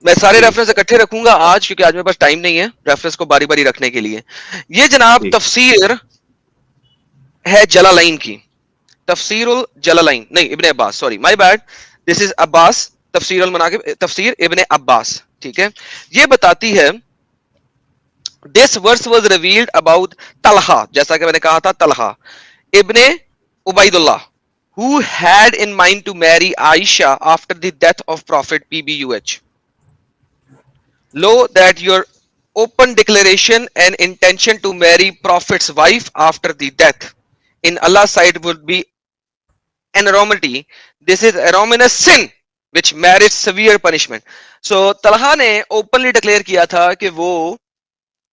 मैं सारे जी रेफरेंस इकट्ठे रखूंगा आज, क्योंकि आज मेरे पास टाइम नहीं है रेफरेंस को बारी बारी रखने के लिए। ये जनाब जी तफसीर है जलालैन की, तफसीरुल जलालैन नहीं, इब्ने अब्बास, sorry my bad, this is Abbas, तफसीर अल मनाकिब, तफसीर इब्ने अब्बास, ठीक है। ये बताती है, this verse was revealed about Talha, जैसा कि मैंने कहा था, तलहा इब्ने Ubaidullah, who had in mind to marry Aisha after the death of Prophet PBUH. Lo, that your open declaration and intention to marry Prophet's wife after the death in Allah's sight would be enormity. This is enormous sin which merits severe punishment. So Talha ने openly declare किया था कि वो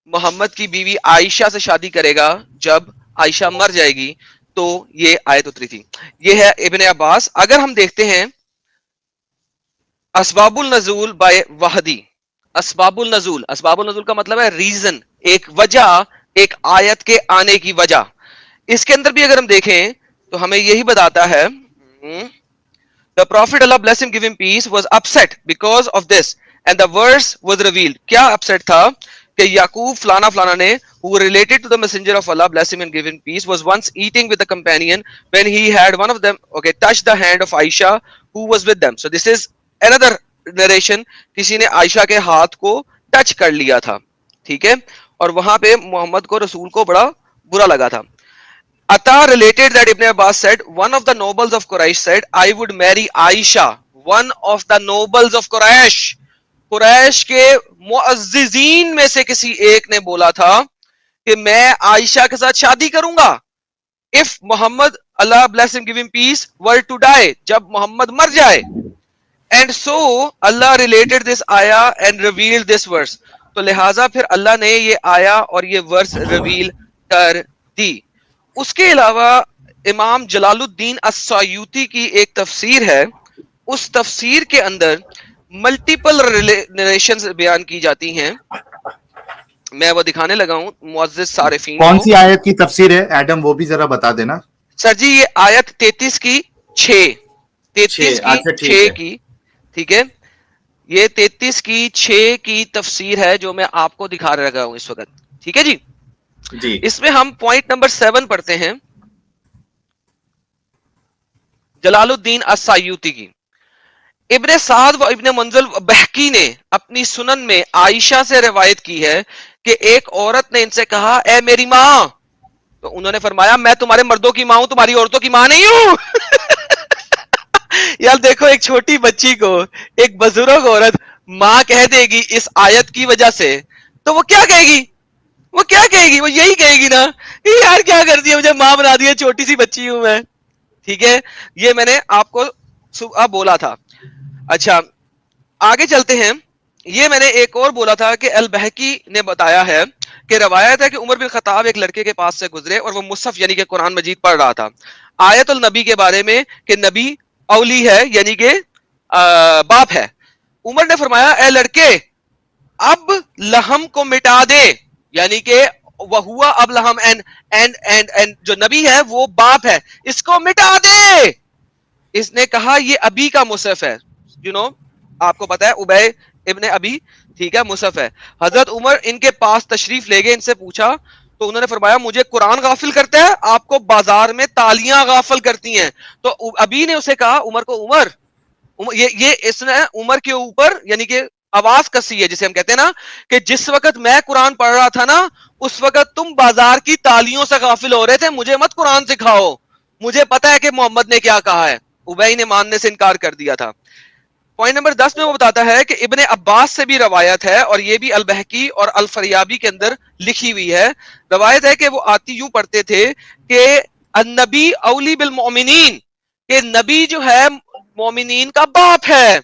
मोहम्मद की बीवी आयशा से शादी करेगा जब आयशा मर जाएगी, तो ये आयत उतरी थी। ये है इब्ने अब्बास। अगर हम देखते हैं असबाबुल नजूल बाय वहदी, असबाबुल नजूल का मतलब है रीजन, एक वजह, एक आयत के आने की वजह। इसके अंदर भी अगर हम देखें तो हमें यही बताता है, the prophet Allah bless him give him peace was upset because of this and the verse was revealed. क्या अपसेट था कि याकूब फलाना फलाना ने, who related to the messenger of Allah bless him and give him peace, was once eating with a companion when he had one of them touched the hand of Aisha who was with them. So this is another narration, किसी ने आयशा के हाथ को touch कर लिया था, ठीक है, और वहां पे मोहम्मद को, रसूल को बड़ा बुरा लगा था। Atta related that Ibn Abbas said, one of the nobles of Quraysh said, I would marry Aisha. One of the nobles of Quraysh, Quraish के मुअज्जिजीन में से किसी एक ने बोला था कि मैं आयशा के साथ शादी करूंगा if Muhammad, Allah bless him give him peace, were to die, जब मोहम्मद मर जाए। And so Allah related this आया एंड रिवील्ड दिस वर्स, तो लिहाजा फिर अल्लाह ने ये आया और ये वर्स रिवील कर दी। उसके अलावा इमाम जलालुद्दीन अस्सयूती की एक तफसीर है, उस तफसीर के अंदर मल्टीपल नरेशंस बयान की जाती हैं। मैं वो दिखाने लगा हूं मुअज्जिज सारिफीन कौन को। सी आयत की तफसीर है एडम, वो भी जरा बता देना। सर जी ये आयत 33 की 6, 33 की अच्छा ठीक 6 है। की, ठीक है, ये 33 की 6 की तफसीर है जो मैं आपको दिखा रहा हूं इस वक्त, ठीक है जी। जी इसमें हम पॉइंट नंबर 7 पढ़ते हैं जलालुद्दीन अस्सायूती की। इब्ने साद व इब्ने मंजुल बहकी ने अपनी सुनन में आयशा से रिवायत की है कि एक औरत ने इनसे कहा, ए मेरी मां, तो उन्होंने फरमाया मैं तुम्हारे मर्दों की मां हूं, तुम्हारी औरतों की मां नहीं हूं। यार देखो, एक छोटी बच्ची को एक बुजुर्ग औरत मां कह देगी इस आयत की वजह से, तो वो क्या कहेगी, वो क्या कहेगी, वो यही कहेगी ना, यार क्या कर दिया, मुझे मां बना दिया, छोटी सी बच्ची हूं मैं, ठीक है। ये मैंने आपको सुबह बोला था। अच्छा आगे चलते हैं। ये मैंने एक और बोला था कि अल बहकी ने बताया है कि रवायत है कि उमर बिन खत्ताब एक लड़के के पास से गुजरे और वो मुसहफ यानी कि कुरान मजीद पढ़ रहा था। आयतुल नबी के बारे में कि नबी औली है यानी कि बाप है। उमर ने फरमाया, ए लड़के, अब लहम को मिटा दे, यानी कि वह हुआ अब लहम, एंड जो नबी है वो बाप है, इसको मिटा दे। इसने कहा ये अबी का मुसहफ है, यू नो, आपको पता है उबय इब्ने अबी, ठीक है, मुसहफ है। हजरत उमर इनके पास तशरीफ ले गए, इनसे पूछा तो उन्होंने फरमाया मुझे कुरान गाफिल करता है, आपको बाजार में तालियां गाफिल करती हैं। तो अबी ने उसे कहा, उमर को, उमर ये इसने उमर के ऊपर यानी कि आवाज कसी है, जिसे हम कहते हैं ना कि जिस वक्त मैं कुरान पढ़ रहा था ना उस वक्त तुम बाजार की तालियों से गाफिल हो रहे थे, मुझे मत कुरान सिखाओ, मुझे पता है कि मोहम्मद ने क्या कहा है। उबई ने मानने से इनकार कर दिया था। पॉइंट नंबर 10 में वो बताता है कि इब्ने अब्बास से भी रवायत है और ये भी अल बहकी और अल फरियाबी के अंदर लिखी हुई है। रवायत है कि वो आती यूं पढ़ते थे कि अन्नबी औली बिल मोमिनीन, कि नबी जो है मोमिनीन का बाप है,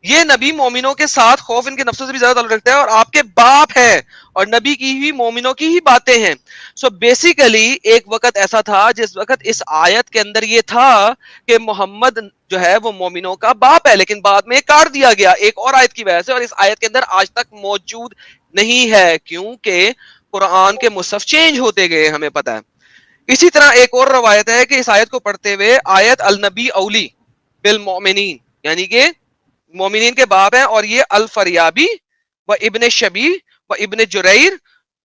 ये नबी मोमिनों के साथ खौफ इनके नफ्सों से भी ज्यादा ताल्लुक रखता है और आपके बाप है और नबी की ही मोमिनों की ही बातें हैं। सो बेसिकली एक वक्त ऐसा था जिस वक्त इस आयत के अंदर ये था कि मोहम्मद जो है वो मोमिनों का बाप है, लेकिन बाद में काट दिया गया एक और आयत की वजह से, और इस आयत के अंदर आज तक मौजूद नहीं है क्योंकि कुरान के मुसहफ चेंज होते गए, हमें पता है। इसी तरह एक और रवायत है कि इस आयत को पढ़ते हुए आयत अल नबी औली बिल मोमिनीन यानी कि मोमिनीन के बाप हैं, और ये अल फरियाबी व इब्ने शबी व इब्ने जुरैर,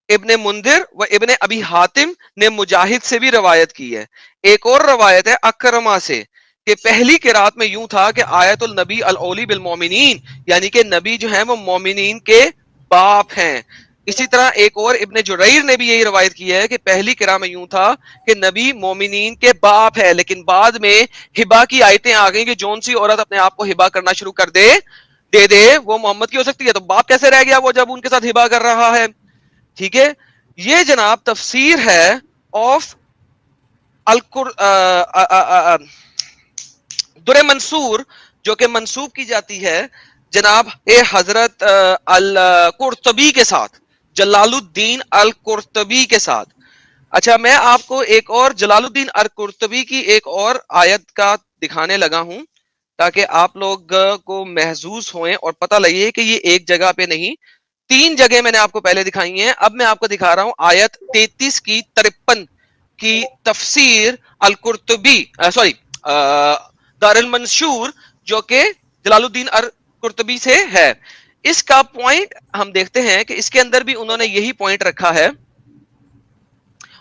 इब्ने मुंदिर व इब्ने अबी हातिम ने मुजाहिद से भी रवायत की है। एक और रवायत है अकरमा से कि पहली किरात में यूं था कि आयतुल नबी अल औली बिल मोमिनीन, यानी कि नबी जो है वो मोमिनीन के बाप हैं। इसी तरह एक और इब्ने जुरैर ने भी यही रवायत की है कि पहली किरा में यूं था कि नबी मोमिनीन के बाप है, लेकिन बाद में हिबा की आयतें आ गई कि जौन सी औरत अपने आप को हिबा करना शुरू कर दे दे वो मोहम्मद की हो सकती है, तो बाप कैसे रह गया वो जब उनके साथ हिबा कर रहा है। ठीक है, ये जनाब तफसीर है ऑफ दुरे मंसूर, जो कि मंसूब की जाती है जनाब ए हजरत अल कुर्तबी के साथ, जलालुद्दीन अल कुर्तबी के साथ। अच्छा, मैं आपको एक और जलालुद्दीन अल कुर्तबी की एक और आयत का दिखाने लगा हूं, ताकि आप लोग को महसूस होए और पता लगे कि ये एक जगह पे नहीं, 3 जगह मैंने आपको पहले दिखाई हैं। अब मैं आपको दिखा रहा हूं आयत 33 की 53 की तफसीर अल कुर्तुबी, सॉरी दारुल मंशूर, जो कि जलालुद्दीन अल कुर्तुबी से है। इसका पॉइंट हम देखते हैं कि इसके अंदर भी उन्होंने यही पॉइंट रखा है।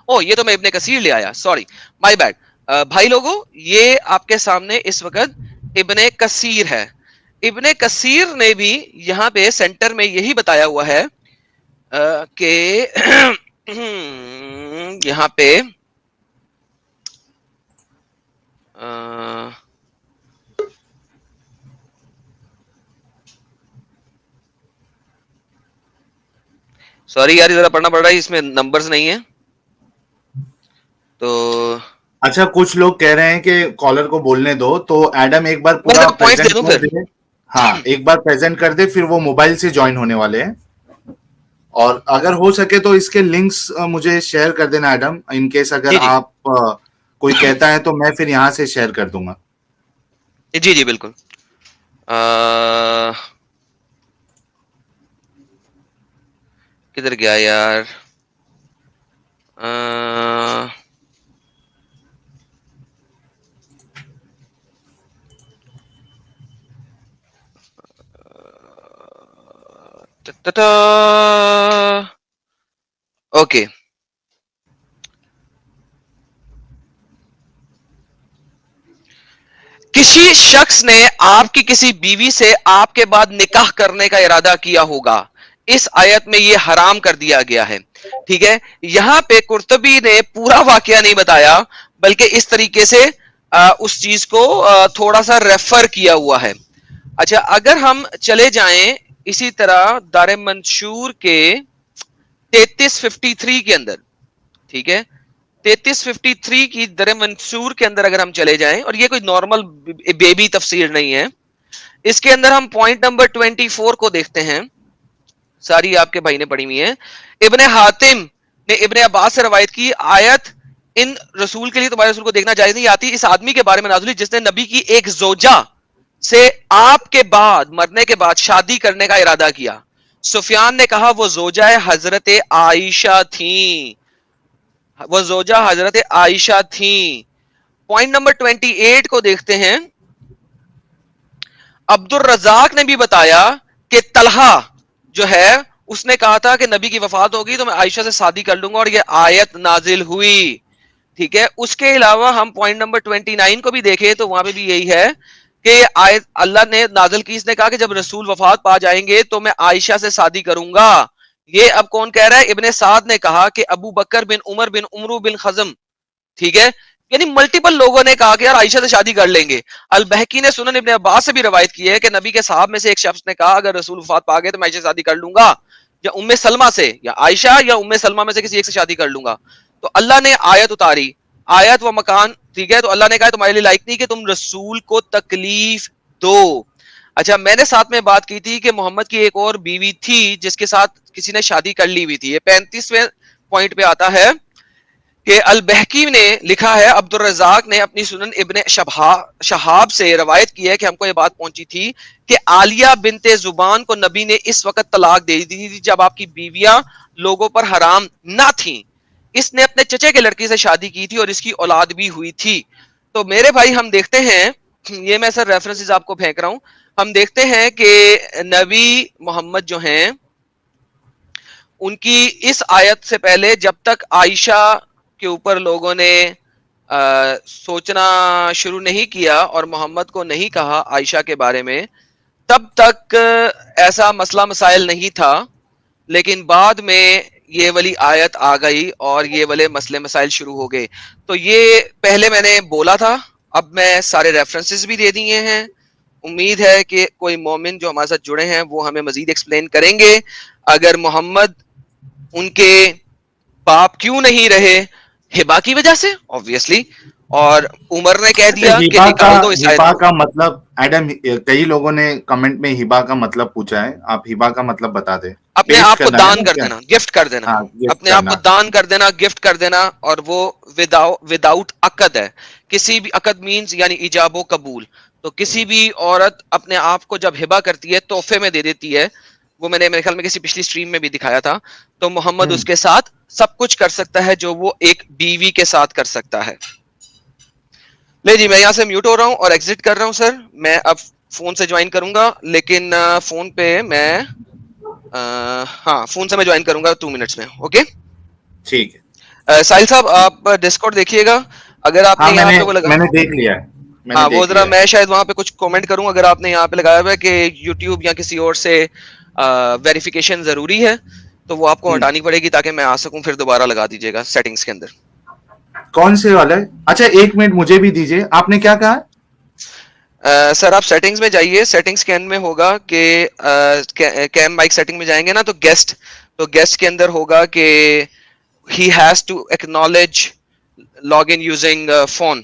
ओ, ये तो मैं इब्ने कसीर ले आया, सॉरी, माय बैड। भाई लोगों, ये आपके सामने इस वक्त इब्ने कसीर है। इब्ने कसीर ने भी यहाँ पे सेंटर में यही बताया हुआ है कि यहाँ पे सॉरी यार, जरा पढ़ना पड़ रहा है, इसमें नंबर्स नहीं है तो। अच्छा, कुछ लोग कह रहे हैं कि कॉलर को बोलने दो, तो एडम एक बार मैं पूरा तेरे पॉइंट दे प्रेजेंट दूं कर फिर। दे। हाँ, एक बार प्रेजेंट कर दे, फिर वो मोबाइल से ज्वाइन होने वाले हैं। और अगर हो सके तो इसके लिंक्स मुझे शेयर कर देना एडम, इन केस अगर जी जी आप कोई कहता है तो मैं फिर यहाँ से शेयर कर दूंगा। जी जी बिल्कुल। किधर गया यार? ओके, किसी शख्स ने आपकी किसी बीवी से आपके बाद निकाह करने का इरादा किया होगा, इस आयत में यह हराम कर दिया गया है। ठीक है, यहां पे कुर्तबी ने पूरा वाकया नहीं बताया, बल्कि इस तरीके से उस चीज को थोड़ा सा रेफर किया हुआ है। अच्छा, अगर हम चले जाएं इसी तरह दारे मंशूर के 3353 के अंदर, ठीक है, 3353 की दर मंसूर के अंदर अगर हम चले जाएं, और ये कोई नॉर्मल बेबी तफसीर नहीं है, इसके अंदर हम पॉइंट नंबर 24 को देखते हैं। सारी आपके भाई ने पढ़ी हुई है। इब्ने हातिम ने इब्ने अब्बास से रवायत की, आयत इन रसूल के लिए तुम्हारे रसूल को देखना जायज नहीं आती, इस आदमी के बारे में नाज़िल हुई जिसने नबी की एक जोजा से आपके बाद मरने के बाद शादी करने का इरादा किया। सुफियान ने कहा वो जोजा हजरत आयशा थी, वो जोजा हजरत आयशा थी। पॉइंट नंबर 28 को देखते हैं। अब्दुल रजाक ने भी बताया कि तलहा जो है उसने कहा था कि नबी की वफात होगी तो मैं आयशा से शादी कर लूंगा, और ये आयत नाजिल हुई। ठीक है, उसके अलावा हम पॉइंट नंबर 29 को भी देखें तो वहां पे भी यही है कि आयत अल्लाह ने नाजिल की, इसने कहा कि जब रसूल वफात पा जाएंगे तो मैं आयशा से शादी करूंगा। ये अब कौन कह रहा है? इब्ने साद ने कहा कि अबू बकर बिन उमर बिन उमरू बिन खजम। ठीक है, यानी मल्टीपल लोगों ने कहा कि यार आयशा से शादी कर लेंगे। अल बहकी ने सुनन इब्ने अब्बास से भी रवायत की है कि नबी के साहब में से एक शख्स ने कहा अगर रसूल वफात पा गए तो मैं आयशा से शादी कर लूंगा, या उम्मे सलमा से, या आयशा या उम्मे सलमा में से किसी एक से शादी कर लूंगा। तो अल्लाह ने आयत उतारी, आयत व मकान। ठीक है, तो अल्लाह ने कहा तुम्हारे लिए लायक नहीं कि तुम रसूल को तकलीफ दो। अच्छा, मैंने साथ में बात की थी कि मोहम्मद की एक और बीवी थी जिसके साथ किसी ने शादी कर ली हुई थी। ये 35वें पॉइंट पे आता है कि अल बहकी ने लिखा है, अब्दुल रज़ाक ने अपनी सुनन इब्ने शहाब से रवायत की है कि हमको ये बात पहुंची थी कि आलिया बिनते जुबान को नबी ने इस वक्त तलाक दे दी थी जब आपकी बीवियां लोगों पर हराम ना थी। इसने अपने चचे के लड़की से शादी की थी और इसकी औलाद भी हुई थी। तो मेरे भाई हम देखते हैं, ये मैं सर रेफरेंसेस आपको फेंक रहा हूं, हम देखते हैं कि नबी मोहम्मद जो हैं उनकी इस आयत से पहले जब तक आयशा के ऊपर लोगों ने सोचना शुरू नहीं किया और मोहम्मद को नहीं कहा आयशा के बारे में, तब तक ऐसा मसला मसाइल नहीं था। लेकिन बाद में ये वाली आयत आ गई और ये वाले मसले मसाइल शुरू हो गए। तो ये पहले मैंने बोला था, अब मैं सारे रेफरेंसेस भी दे दिए हैं। उम्मीद है कि कोई मोमिन जो हमारे साथ जुड़े हैं वो हमें मजीद एक्सप्लेन करेंगे। अगर मोहम्मद उनके बाप क्यों नहीं रहे, हिबा की वजह से ऑब्वियसली, और उमर ने कह दिया कि निकाल दो इस आयत हिबा को। का मतलब एडम, कई लोगों ने कमेंट में हिबा का मतलब पूछा है, आप हिबा का मतलब बता दे। अपने पेश आप को करना है दान ना कर क्या? देना, गिफ्ट कर देना, हाँ, गिफ्ट अपने आप को करना। दान कर देना, गिफ्ट कर देना, और वो विदाउट अकद है। किसी भी अकद मीन्स यानी इजाबो कबूल। तो किसी भी औरत अपने आप को जब हिबा करती है, तोहफे में दे देती है, वो मैंने मेरे ख्याल में किसी पिछली स्ट्रीम में भी दिखाया था। तो मोहम्मद उसके साथ सब कुछ कर सकता है जो वो एक बीवी के साथ कर सकता है। ले जी, मैं यहाँ से म्यूट हो रहा हूँ और एग्जिट कर रहा हूँ सर। मैं अब फोन से ज्वाइन करूंगा, लेकिन फोन पे मैं हाँ, फोन से मैं ज्वाइन करूंगा 2 मिनट्स में। ओके ठीक है। साहिल साहब, आप डिस्कॉर्ड देखिएगा। अगर हाँ, आपने यहाँ पे वो लगा, मैंने देख लिया है, मैंने हाँ वो देख जरा, लिया है। मैं शायद वहां पे कुछ कमेंट करूं। अगर आपने यहाँ पे लगाया हुआ है कि यूट्यूब या किसी और से वेरिफिकेशन जरूरी है, तो वो आपको हम्म, हटानी पड़ेगी ताकि मैं आ सकूं। फिर दोबारा लगा दीजिएगा सेटिंग्स के अंदर। कौन से वाला है? अच्छा, 1 मिनट मुझे भी दीजिए, आपने क्या कहा? सर आप सेटिंग्स में जाइए। सेटिंग्स के अंदर में होगा कि कैम माइक सेटिंग में जाएंगे ना, तो गेस्ट के अंदर होगा कि he has to acknowledge login using phone,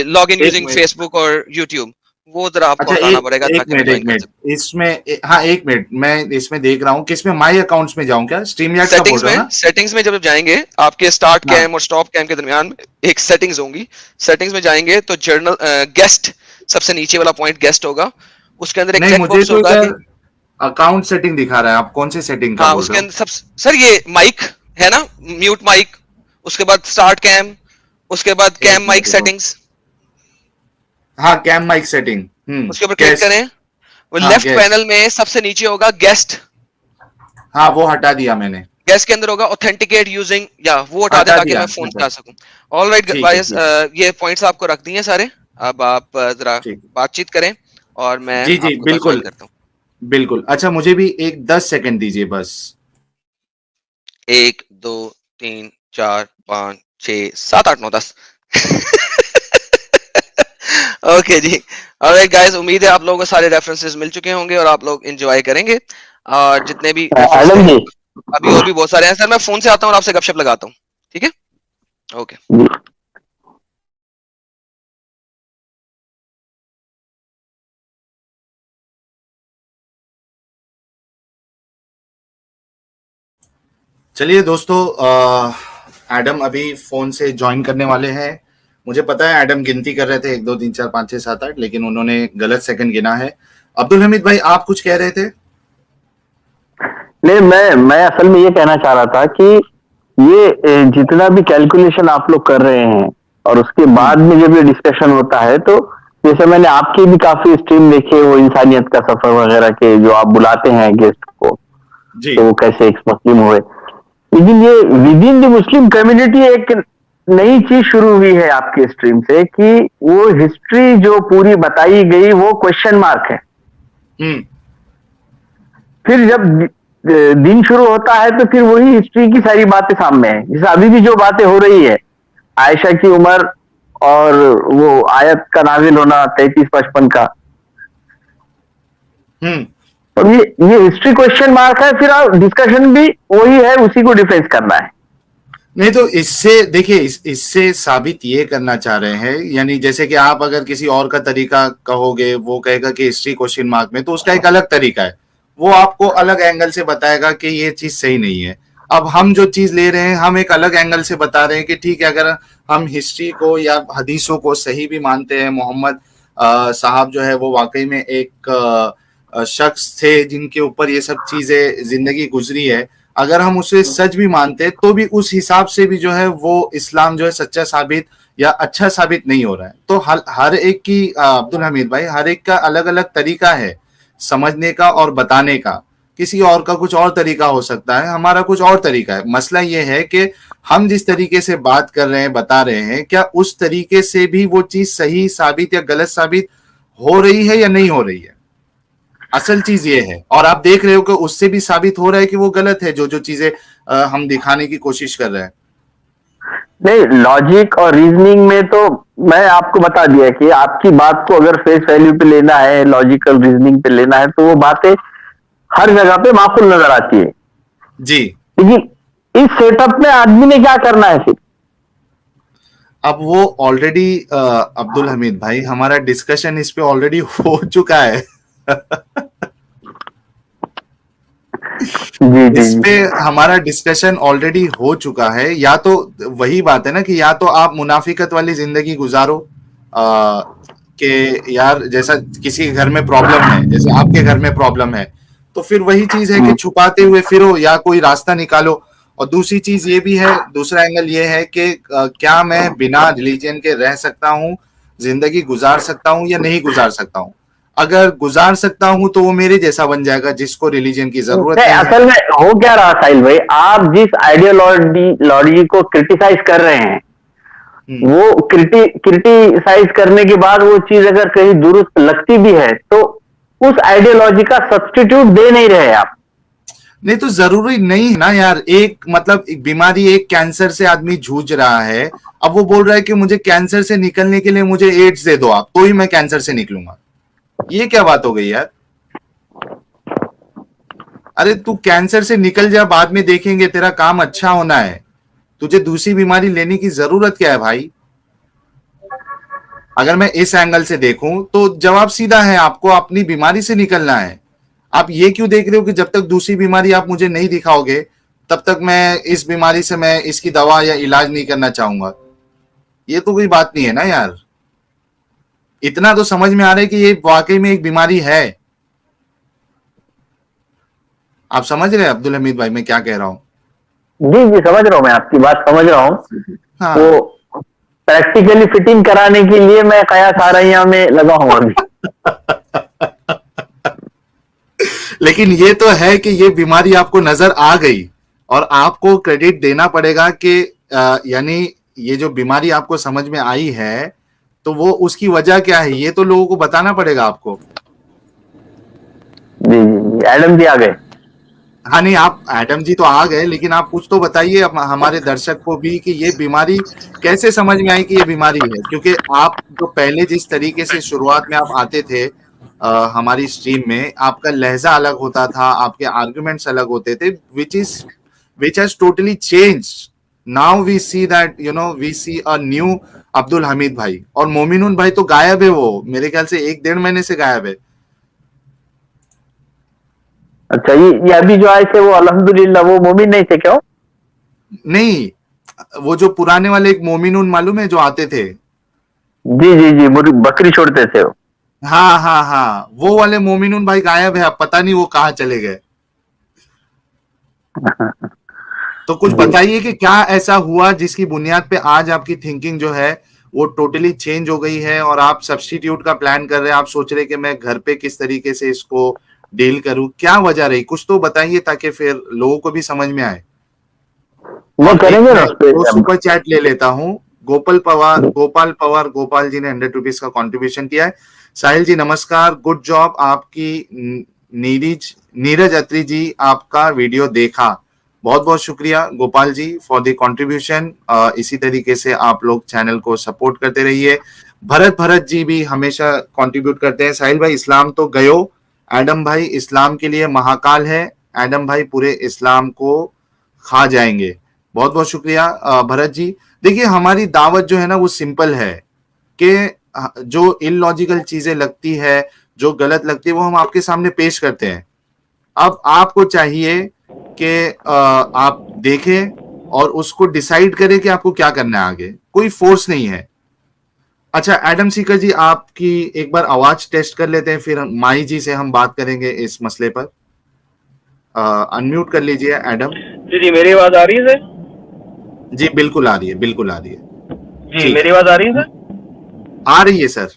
login एक using मिनट। Facebook और YouTube। वो जरा आपको अच्छा, हटाना पड़ेगा एक ताकि मैं मिनट, ज्वाइन एक कर मिनट, सकूं। इसमें हाँ, 1 मिनट, मैं इसमें देख रहा हूँ कि इसमें माई अकाउंट्स में जाऊँ क्या? स्ट्रीम यार्ड का बोल रहे हो ना? सेटिंग्स में जब जाएंगे, आपके स्टार्ट हाँ। कैम और स्टॉप कैम के दरमियान एक सेटिंग्स होंगी। सेटिंग्स में जाएंगे तो जर्नल गेस्ट, सबसे नीचे वाला पॉइंट गेस्ट होगा। उसके अंदर एक नहीं, चेक मुझे बॉक्स तो होगा कि इधर अकाउंट सेटिंग दिखा रहा है। आप कौन से सेटिंग का हाँ, बोल उसके रहे हो? अंदर सब, सर ये माइक है ना, म्यूट माइक, उसके बाद स्टार्ट कैम, उसके बाद एक कैम माइक मिनट रुको। सेटिंग्स, हाँ, कैम माइक सेटिंग। उसके ऊपर क्लिक गेस्ट। करें। वो हाँ, लेफ्ट गेस्ट। पैनल में सबसे नीचे होगा गेस्ट। हाँ, वो हटा दिया मैंने। गेस्ट के अंदर होगा ऑथेंटिकेट यूजिंग, या वो हटा दें हटा ताकि दिया, मैं फोन हटा पे आ दिया। सकूं। ऑल राइट ठीक है, गाइस, ठीक है, ये पॉइंट्स आपको रख दिए सारे। अब आप जरा ठीक है। बातचीत करें और मैं जी, जी, आपके पास ज्वाइन बिल्कुल, करता हूँ। बिल्कुल। अच्छा, मुझे भी एक 10 सेकंड दीजिए बस। 1 2 3 4 5 6 7 8 9 10। ओके जी। ऑलराइट गाइस, उम्मीद है आप लोगों को सारे रेफरेंसेस मिल चुके होंगे और आप लोग एंजॉय करेंगे। और जितने भी रेफरेंस थे, एडम जी। अभी और भी बहुत सारे हैं सर। मैं फोन से आता हूँ और आपसे गपशप लगाता हूँ, ठीक है? ओके। चलिए दोस्तों, एडम अभी फोन से ज्वाइन करने वाले हैं। मुझे पता है एडम गिनती कर रहे थे 1 2 3 4 5 6 7 8, लेकिन उन्होंने गलत सेकंड गिना है। अब्दुल हमीद भाई, आप कुछ कह रहे थे? नहीं, मैं असल में ये कहना चाह रहा था कि ये जितना भी कैलकुलेशन आप लोग कर रहे हैं और उसके बाद में जब ये डिस्कशन होता है, तो जैसे मैंने आपके भी काफी स्ट्रीम देखे, वो इंसानियत का सफर वगैरह के, जो आप बुलाते हैं गेस्ट को, जी। तो वो कैसे एक मुस्लिम हुए। लेकिन ये with in the Muslim community एक नई चीज शुरू हुई है आपके स्ट्रीम से, कि वो हिस्ट्री जो पूरी बताई गई वो क्वेश्चन मार्क है। हम्म। फिर जब दिन शुरू होता है तो फिर वही हिस्ट्री की सारी बातें सामने है। जैसे अभी भी जो बातें हो रही है, आयशा की उम्र और वो आयत का नाजिल होना 33-55 का, और ये हिस्ट्री क्वेश्चन मार्क है। फिर डिस्कशन भी वही है, उसी को डिफेंस करना है। नहीं तो इससे देखिए, इससे साबित ये करना चाह रहे हैं, यानी जैसे कि आप अगर किसी और का तरीका कहोगे, वो कहेगा कि हिस्ट्री क्वेश्चन मार्क में, तो उसका एक अलग तरीका है, वो आपको अलग एंगल से बताएगा कि ये चीज सही नहीं है। अब हम जो चीज ले रहे हैं, हम एक अलग एंगल से बता रहे हैं कि ठीक है, अगर हम हिस्ट्री को या हदीसों को सही भी मानते हैं, मोहम्मद साहब जो है वो वाकई में एक शख्स थे जिनके ऊपर ये सब चीजें जिंदगी गुजरी है, अगर हम उसे सच भी मानते तो भी उस हिसाब से भी जो है वो इस्लाम जो है सच्चा साबित या अच्छा साबित नहीं हो रहा है। तो हर एक की अब्दुल हमीद भाई, हर एक का अलग अलग तरीका है समझने का और बताने का। किसी और का कुछ और तरीका हो सकता है, हमारा कुछ और तरीका है। मसला ये है कि हम जिस तरीके से बात कर रहे हैं, बता रहे हैं, क्या उस तरीके से भी वो चीज सही साबित या गलत साबित हो रही है या नहीं हो रही है। असल चीज ये है, और आप देख रहे हो कि उससे भी साबित हो रहा है कि वो गलत है, जो जो चीजें हम दिखाने की कोशिश कर रहे हैं। नहीं, लॉजिक और रीजनिंग में तो मैं आपको बता दिया कि आपकी बात को अगर फेस वैल्यू पे लेना है, लॉजिकल रीजनिंग पे लेना है, तो वो बातें हर जगह पे माकूल नजर आती है। जी। लेकिन इस सेटअप में आदमी ने क्या करना है फिर? अब वो ऑलरेडी अब्दुल हमीद भाई, हमारा डिस्कशन इस पे ऑलरेडी हो चुका है। जी जी इस जी। पे हमारा डिस्कशन ऑलरेडी हो चुका है। या तो वही बात है ना कि या तो आप मुनाफिकत वाली जिंदगी गुजारो, कि यार जैसा किसी के घर में प्रॉब्लम है, जैसे आपके घर में प्रॉब्लम है, तो फिर वही चीज है कि छुपाते हुए फिरो या कोई रास्ता निकालो। और दूसरी चीज ये भी है, दूसरा एंगल ये है कि क्या मैं बिना रिलीजन के रह सकता हूँ, जिंदगी गुजार सकता हूँ या नहीं गुजार सकता हूँ। अगर गुजार सकता हूं तो वो मेरे जैसा बन जाएगा जिसको रिलीजन की जरूरत नहीं, नहीं है। असल में हो क्या रहा साहिल भाई, आप जिस आइडियोलॉजी को क्रिटिसाइज कर रहे हैं, वो क्रिटिसाइज करने के बाद वो चीज अगर कहीं दुरुस्त लगती भी है, तो उस आइडियोलॉजी का सब्स्टिट्यूट दे नहीं रहे आप। नहीं तो जरूरी नहीं है ना यार। एक मतलब एक बीमारी, एक कैंसर से आदमी जूझ रहा है, अब वो बोल रहा है कि मुझे कैंसर से निकलने के लिए मुझे एड्स दे दो आप, तो ही मैं कैंसर से निकलूंगा। ये क्या बात हो गई यार। अरे तू कैंसर से निकल जा, बाद में देखेंगे, तेरा काम अच्छा होना है, तुझे दूसरी बीमारी लेने की जरूरत क्या है भाई। अगर मैं इस एंगल से देखूं तो जवाब सीधा है, आपको अपनी बीमारी से निकलना है। आप ये क्यों देख रहे हो कि जब तक दूसरी बीमारी आप मुझे नहीं दिखाओगे तब तक मैं इस बीमारी से मैं इसकी दवा या इलाज नहीं करना चाहूंगा। ये तो कोई बात नहीं है ना यार। इतना तो समझ में आ रहा है कि ये वाकई में एक बीमारी है। आप समझ रहे हैं अब्दुल हमीद भाई मैं क्या कह रहा हूं। जी जी, समझ रहा हूं, मैं आपकी बात समझ रहा हूं। हाँ। वो प्रैक्टिकली फिटिंग कराने के लिए मैं कयास आरैया में लगा हूं अभी। लेकिन ये तो है कि ये बीमारी आपको नजर आ गई और आपको क्रेडिट देना पड़ेगा कि यानी ये जो बीमारी आपको समझ में आई है तो वो उसकी वजह क्या है, ये तो लोगों को बताना पड़ेगा आपको। जी जी जी, एडम जी आ गए। हाँ नहीं, आप एडम जी तो आ गए, लेकिन आप कुछ तो बताइए हमारे दर्शक को भी कि ये बीमारी कैसे समझ में आई कि ये बीमारी है। क्योंकि आप जो पहले जिस तरीके से शुरुआत में आप आते थे हमारी स्ट्रीम में, आपका लहजा अलग होता था, आपके आर्गुमेंट्स अलग होते थे, which has totally changed. Now we see that we see a new Abdul Hamid भाई। और मोमिनुन भाई तो गायब है, वो मेरे ख्याल से 1-1.5 महीने से गायब है। अच्छा, ये अभी जो आए थे वो अल्हम्दुलिल्लाह वो मोमिन नहीं थे क्यों? नहीं, वो जो पुराने वाले एक मोमिनुन मालूम है जो आते थे। जी जी जी, बकरी छोड़ते थे वो। हाँ हाँ हाँ, वो वाले मोमिनुन भाई गायब है, अब पता नहीं वो कहाँ चले गए। तो कुछ जी। बताइए कि क्या ऐसा हुआ जिसकी बुनियाद पे आज आपकी थिंकिंग जो है वो टोटली चेंज हो गई है और आप सब्स्टिट्यूट का प्लान कर रहे हैं। आप सोच रहे हैं कि मैं घर पे किस तरीके से इसको डील करूं। क्या वजह रही, कुछ तो बताइए ताकि फिर लोगों को भी समझ में आए। वो और एक करेंगे ना मैं उस पे दो सुपर चैट ले लेता हूँ। गोपाल जी ने 100 रुपीज का कंट्रीब्यूशन किया है। साहिल जी नमस्कार, गुड जॉब आपकी। नीरज अत्री जी आपका वीडियो देखा, बहुत बहुत शुक्रिया Gopal ji for the contribution. इसी तरीके से आप लोग चैनल को सपोर्ट करते रहिए। भरत जी भी हमेशा कंट्रीब्यूट करते हैं। साहिल भाई इस्लाम तो गयो, एडम भाई इस्लाम के लिए महाकाल है, एडम भाई पूरे इस्लाम को खा जाएंगे। बहुत बहुत शुक्रिया भरत जी। देखिए हमारी दावत जो है ना वो सिंपल है कि जो इलॉजिकल चीजें लगती है, जो गलत लगती है, वो हम आपके सामने पेश करते हैं। अब आपको चाहिए कि आप देखें और उसको डिसाइड करें कि आपको क्या करना है आगे। कोई फोर्स नहीं है। अच्छा एडम सीकर जी, आपकी एक बार आवाज टेस्ट कर लेते हैं, फिर माई जी से हम बात करेंगे इस मसले पर। अनम्यूट कर लीजिए एडम जी। जी मेरी आवाज आ रही है सर? जी बिल्कुल आ रही है, बिल्कुल आ रही है। जी मेरी आवाज आ रही है सर? आ रही है सर।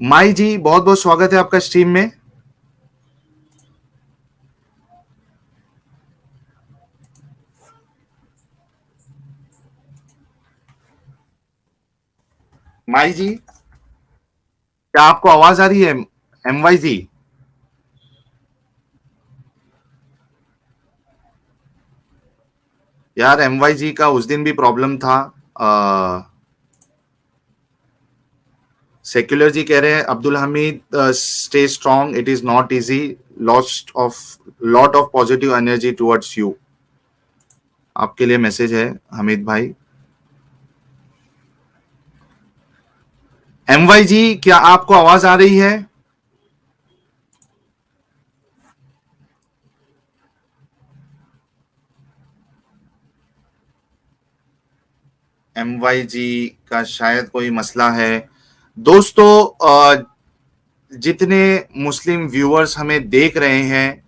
माई जी, बहुत बहुत स्वागत है आपका स्ट्रीम में। माई जी, क्या आपको आवाज आ रही है? MY जी, यार MY जी का उस दिन भी प्रॉब्लम था। सेक्युलर जी कह रहे हैं Abdul Hamid, stay strong, it is not easy, lot of positive energy towards you. आपके लिए मैसेज है हमीद भाई। MY जी, क्या आपको आवाज आ रही है? MY जी का शायद कोई मसला है। दोस्तों, जितने मुस्लिम व्यूअर्स हमें देख रहे हैं,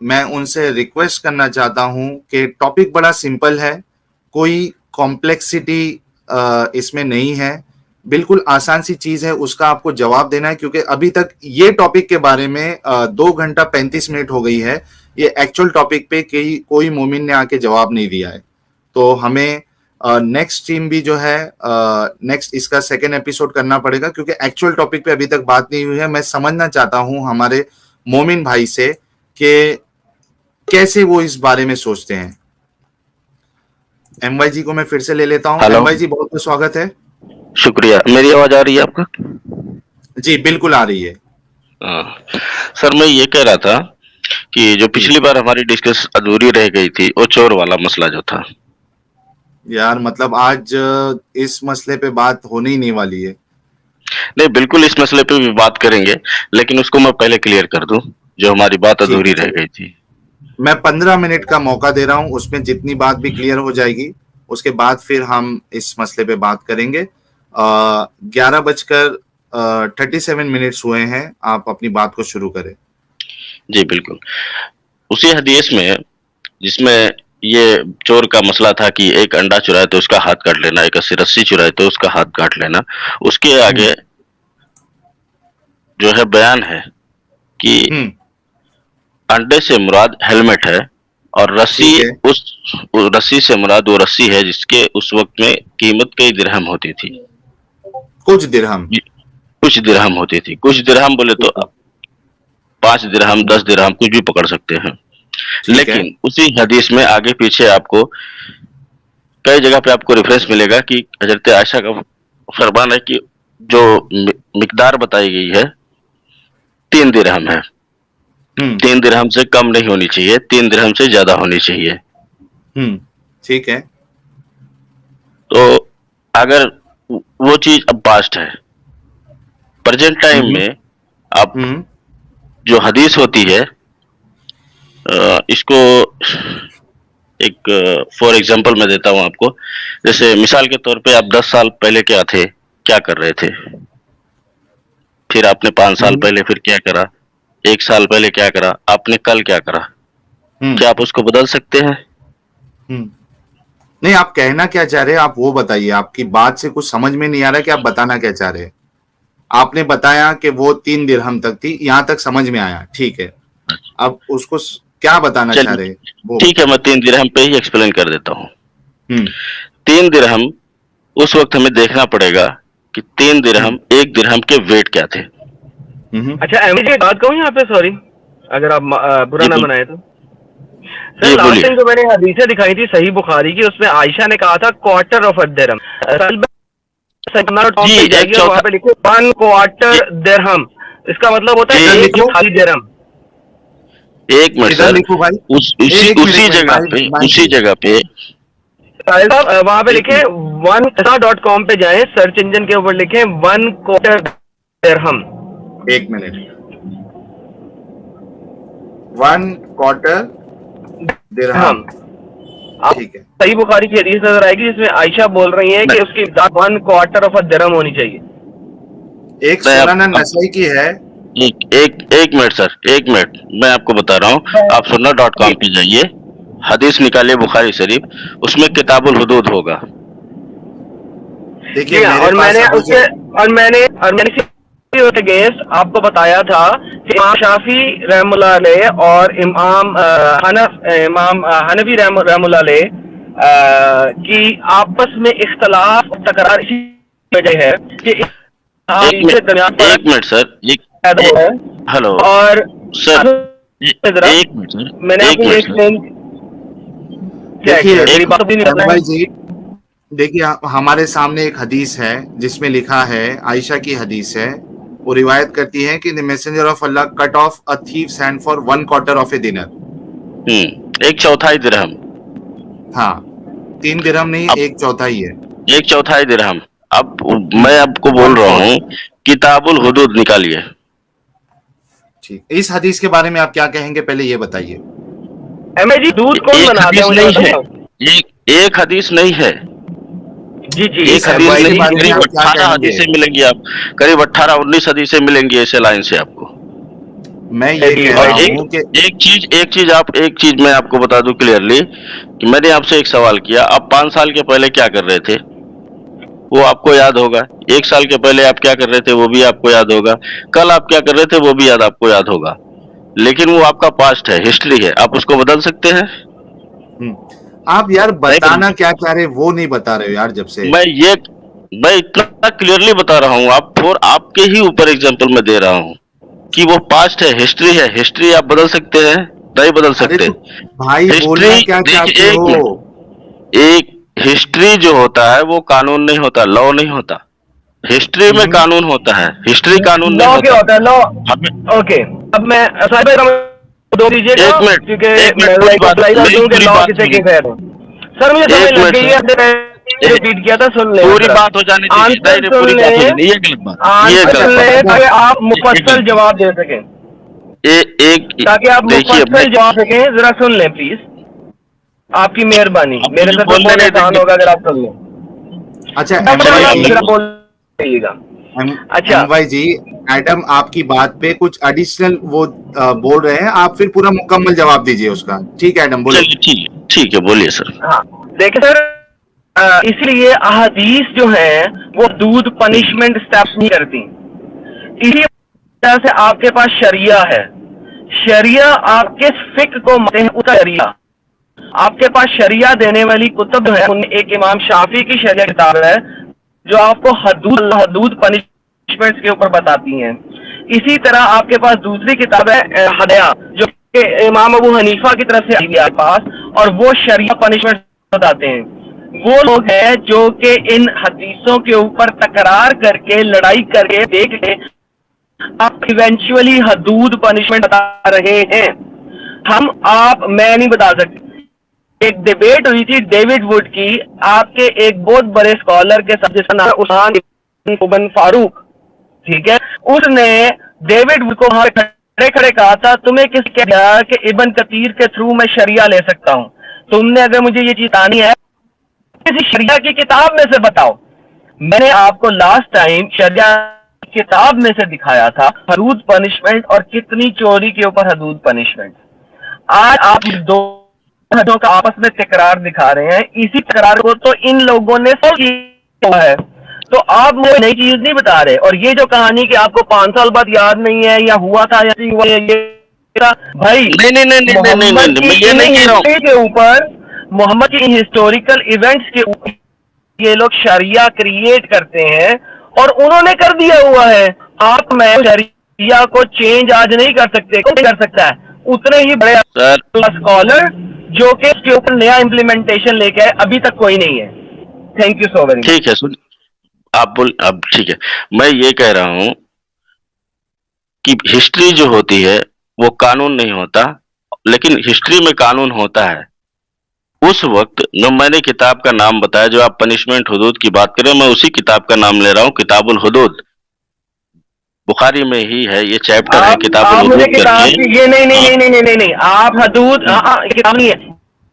मैं उनसे रिक्वेस्ट करना चाहता हूं कि टॉपिक बड़ा सिंपल है, कोई कॉम्प्लेक्सिटी इसमें नहीं है, बिल्कुल आसान सी चीज है, उसका आपको जवाब देना है। क्योंकि अभी तक ये टॉपिक के बारे में 2 घंटा 35 मिनट हो गई है, ये एक्चुअल टॉपिक पे कोई मोमिन ने आके जवाब नहीं दिया है। तो हमें नेक्स्ट स्ट्रीम भी जो है, नेक्स्ट इसका सेकेंड एपिसोड करना पड़ेगा, क्योंकि एक्चुअल टॉपिक पे अभी तक बात नहीं हुई है। मैं समझना चाहता हूं हमारे मोमिन भाई से कि कैसे वो इस बारे में सोचते हैं। MY जी को मैं फिर से ले लेता हूं। हेलो। MY जी, बहुत बहुत स्वागत है। शुक्रिया। मेरी आवाज आ रही है आपको? जी बिल्कुल आ रही है। हाँ। सर, मैं ये कह रहा था कि जो पिछली बार हमारी डिस्कस अधूरी रह गई थी, वो चोर वाला मसला जो था। यार मतलब आज इस मसले पे बात होने ही नहीं वाली है। नहीं, बिल्कुल इस मसले पे भी बात करेंगे, लेकिन उसको मैं पहले क्लियर कर दूं, जो हमारी बात ठीक अधूरी है, रह गई थी। मैं 15 मिनट का मौका दे रहा हूं, उसमें जितनी बात भी क्लियर हो जाएगी, उसके बाद फिर हम इस मसले पे बात करेंगे। 11:37 हुए हैं, आप अपनी बात को शुरू करें। जी बिल्कुल। उसी हदीस में जिसमें ये चोर का मसला था कि एक अंडा चुराए तो उसका हाथ काट लेना, एक रस्सी चुराए तो उसका हाथ काट लेना, उसके आगे जो है बयान है कि अंडे से मुराद हेलमेट है, और रस्सी, ठीक है। उस रस्सी से मुराद वो रस्सी है जिसके उस वक्त में कीमत कई दिरहम होती थी। कुछ दिरहम? कुछ दिरहम होती थी। कुछ दिरहम बोले तो 5 दिरहम, 10 दिरहम, कुछ भी पकड़ सकते हैं। लेकिन उसी हदीस में आगे पीछे आपको कई जगह पे आपको रेफरेंस मिलेगा कि हजरत आयशा का फरमान है कि जो मिकदार बताई गई है 3 दिरहम है। 3 दिरहम से कम नहीं होनी चाहिए, 3 दिरहम से ज्यादा होनी चाहिए। ठीक है। तो अगर वो चीज अब पास्ट है, प्रेजेंट टाइम में आप जो हदीस होती है, इसको एक फॉर एग्जांपल मैं देता हूं आपको। जैसे मिसाल के तौर पे आप 10 साल पहले क्या थे, क्या कर रहे थे, फिर आपने 5 साल पहले फिर क्या करा, 1 साल पहले क्या करा, आपने कल क्या करा, क्या आप उसको बदल सकते हैं? नहीं, आप कहना क्या चाह रहे हैं, आप वो बताइए। आपकी बात से कुछ समझ में नहीं आ रहा कि आप बताना क्या चाह रहे हैं। आपने बताया कि वो 3 दिरहम तक थी, यहां तक समझ में आया, ठीक है। अब उसको क्या बताना चाह रहे हैं? ठीक है, मैं 3 दिरहम पे ही एक्सप्लेन कर देता हूँ। 3 दिरहम, उस वक्त हमें देखना पड़ेगा कि 3 दिरहम, 1 दिरहम के वेट क्या थे। अच्छा, एमजी एक बात कहूँ यहाँ पे, सॉरी अगर आप बुरा ना मनाए तो। सर, लास्ट टाइम जो मैंने हदीसें दिखाई थी सही बुखारी की, उसमें आयशा ने कहा था क्वार्टर ऑफ अ दिरहम। वहाँ पे लिखे 1 क्वार्टर दिरहम, इसका मतलब होता है 1 चौथाई दिरहम। एक मिनट सर, उसी जगह पे वहां पे लिखे 1.com पे जाएं, सर्च इंजन के ऊपर लिखे 1 क्वार्टर दिरहम। 1 मिनट, 1 क्वार्टर दिरहम, ठीक है। सही बुखारी की हदीस नजर आएगी जिसमें आयशा बोल रही है कि उसकी 1 क्वार्टर ऑफ अ दिरहम होनी चाहिए। एक सुनन नसाई की है। एक मिनट सर, 1 मिनट, मैं आपको बता रहा हूँ। आप sunnah.com पे जाइए, हदीस निकालिए बुखारी शरीफ, उसमें किताबुल हुदूद होगा। देखिए, और मैंने अगेंस्ट आपको बताया था कि इमाम शाफी रहमुल्लाह अलैह और इमाम हनफी रहमुल्लाह अलैह की आपस में इख्तलाफ और तकरार इसी वजह है कि एक मिनट सर, हेलो और सर, एक मिनट सर, मैंने आपको ये एक्सप्लेन देखिए मेरी बात भी नहीं भाई जी, देखिए हमारे सामने एक हदीस है जिसमें लिखा है, आयशा की हदीस है, वो रिवायत करती है कि the messenger of Allah cut off a thief's hand for 1/4 of a dinar. एक चौथाई दिरहम। हाँ, 3 दिरहम नहीं, 1/4 है। एक चौथाई दिरहम। अब मैं आपको बोल रहा हूँ किताबुल हुदूद निकालिए। ठीक, इस हदीस के बारे में आप क्या कहेंगे, पहले ये बताइए। जी दूध कौन बनाता है मुझे बताइए। एक हदीस नहीं है, जी जी, एक हदीस नहीं, करीब आप क्या 18 कहेंगे? हदीसें मिलेंगी, आप करीब 18-19 हदीसें मिलेंगी ऐसे लाइन से आपको। मैं ये कह रहा हूँ कि एक चीज मैं आपको बता दूं क्लियरली कि मैंने आपसे एक सवाल किया, आप 5 साल के पहले क्या कर रहे थे वो आपको याद होगा, 1 साल के पहले आप क्या कर रहे थे वो भी आपको याद होगा, कल आप क्या कर रहे थे वो भी आपको याद होगा, लेकिन वो आपका पास्ट है, हिस्ट्री है, आप उसको बदल सकते हैं? आप यार बताना क्या चाह रहे वो नहीं बता रहे हो यार। जब से मैं इतना क्लियरली बता रहा हूँ, आपके ही ऊपर एग्जांपल मैं दे रहा हूँ कि वो पास्ट है, हिस्ट्री आप बदल सकते हैं? नहीं बदल सकते। तो भाई बोलना क्या चाहते हो? एक हिस्ट्री जो होता है वो कानून नहीं होता, लॉ नहीं होता। हिस्ट्री में कानून होता है, हिस्ट्री कानून नहीं लॉ क्या होता है? Law, okay. अब मैं दो दीजिएगा एक मिनट, क्योंकि पूरी बात सर मुझे समझ लग गई है, रिपीट किया था, सुन ले पूरी बात हो जानी चाहिए, पूरी बात हो जानी, ये गलत बात, ये गलत बात। ताकि आप मुफस्सल जवाब दे सकें, ताकि आप मुफस्सल जवाब सकें। जरा सुन लें प्लीज, आपकी मेहरबानी, मेरे से बोलने में आसान होगा अगर आप सुन लें। अच्छा बोलिएगा। अच्छा भाई जी, एडम आपकी बात पे कुछ एडिशनल वो बोल रहे हैं, आप फिर पूरा मुकम्मल जवाब दीजिए उसका। ठीक है एडम, बोलो। ठीक है, बोलिए सर। हाँ देखिए सर, इसलिए अहादीस जो है वो दूध पनिशमेंट स्टेप्स नहीं करती, इसी वजह से आपके पास शरिया है। शरिया आपके फिक्र को मानते हैं, उसका शरिया आपके पास शरिया देने वाली कुतुब है। एक इमाम शाफी की शरिया किताब है जो आपको हदूद पनिशमेंट्स के ऊपर बताती हैं। इसी तरह आपके पास दूसरी किताब है हदया, जो कि इमाम अबू हनीफा की तरफ से आई है आपके पास, और वो शरिया पनिशमेंट बताते हैं। वो लोग हैं जो कि इन हदीसों के ऊपर तकरार करके, लड़ाई करके देख के आप इवेंचुअली हदूद पनिशमेंट बता रहे हैं। मैं नहीं बता सकते। एक डिबेट हुई थी डेविड वुड की, आपके एक बहुत बड़े स्कॉलर के साथ, जिसका नाम उस्मान इब्न फारूक, ठीक है, उसने डेविड वुड को वहां खड़े खड़े कहा था, तुम्हें किस कहा कि इब्न कतीर के थ्रू मैं शरिया ले सकता हूं, तुमने अगर मुझे ये चीज आनी है किसी शरिया की किताब में से बताओ। मैंने आपको लास्ट टाइम शरिया किताब में से दिखाया था हदूद पनिशमेंट और कितनी चोरी के ऊपर हदूद पनिशमेंट। आज आप दो का आपस में तकरार दिखा रहे हैं, इसी तकरार को तो इन लोगों ने सॉल्व किया है, तो आप वो नई चीज नहीं बता रहे। और ये जो कहानी कि आपको 5 साल बाद याद नहीं है या हुआ था या नहीं हुआ, ये भाई नहीं, के ऊपर मोहम्मद की हिस्टोरिकल इवेंट्स के ऊपर ये लोग शरिया क्रिएट करते हैं और उन्होंने कर दिया हुआ है। आप मैं शरिया को चेंज आज नहीं कर सकते, कौन कर सकता है? उतने ही बड़े स्कॉलर जो कि इसके ऊपर नया इम्प्लीमेंटेशन लेके आए, अभी तक कोई नहीं है। Thank you so very much. ठीक है, सुन अब ठीक है, मैं ये कह रहा हूं कि हिस्ट्री जो होती है वो कानून नहीं होता, लेकिन हिस्ट्री में कानून होता है। उस वक्त जो मैंने किताब का नाम बताया, जो आप पनिशमेंट हुदूद की बात करें, मैं उसी किताब का नाम ले रहा हूं, किताबुल हुदूद। बुखारी में ही है ये चैप्टर है, किताबुल हुदूद करके। ये नहीं, आप हदूद किताब नहीं है,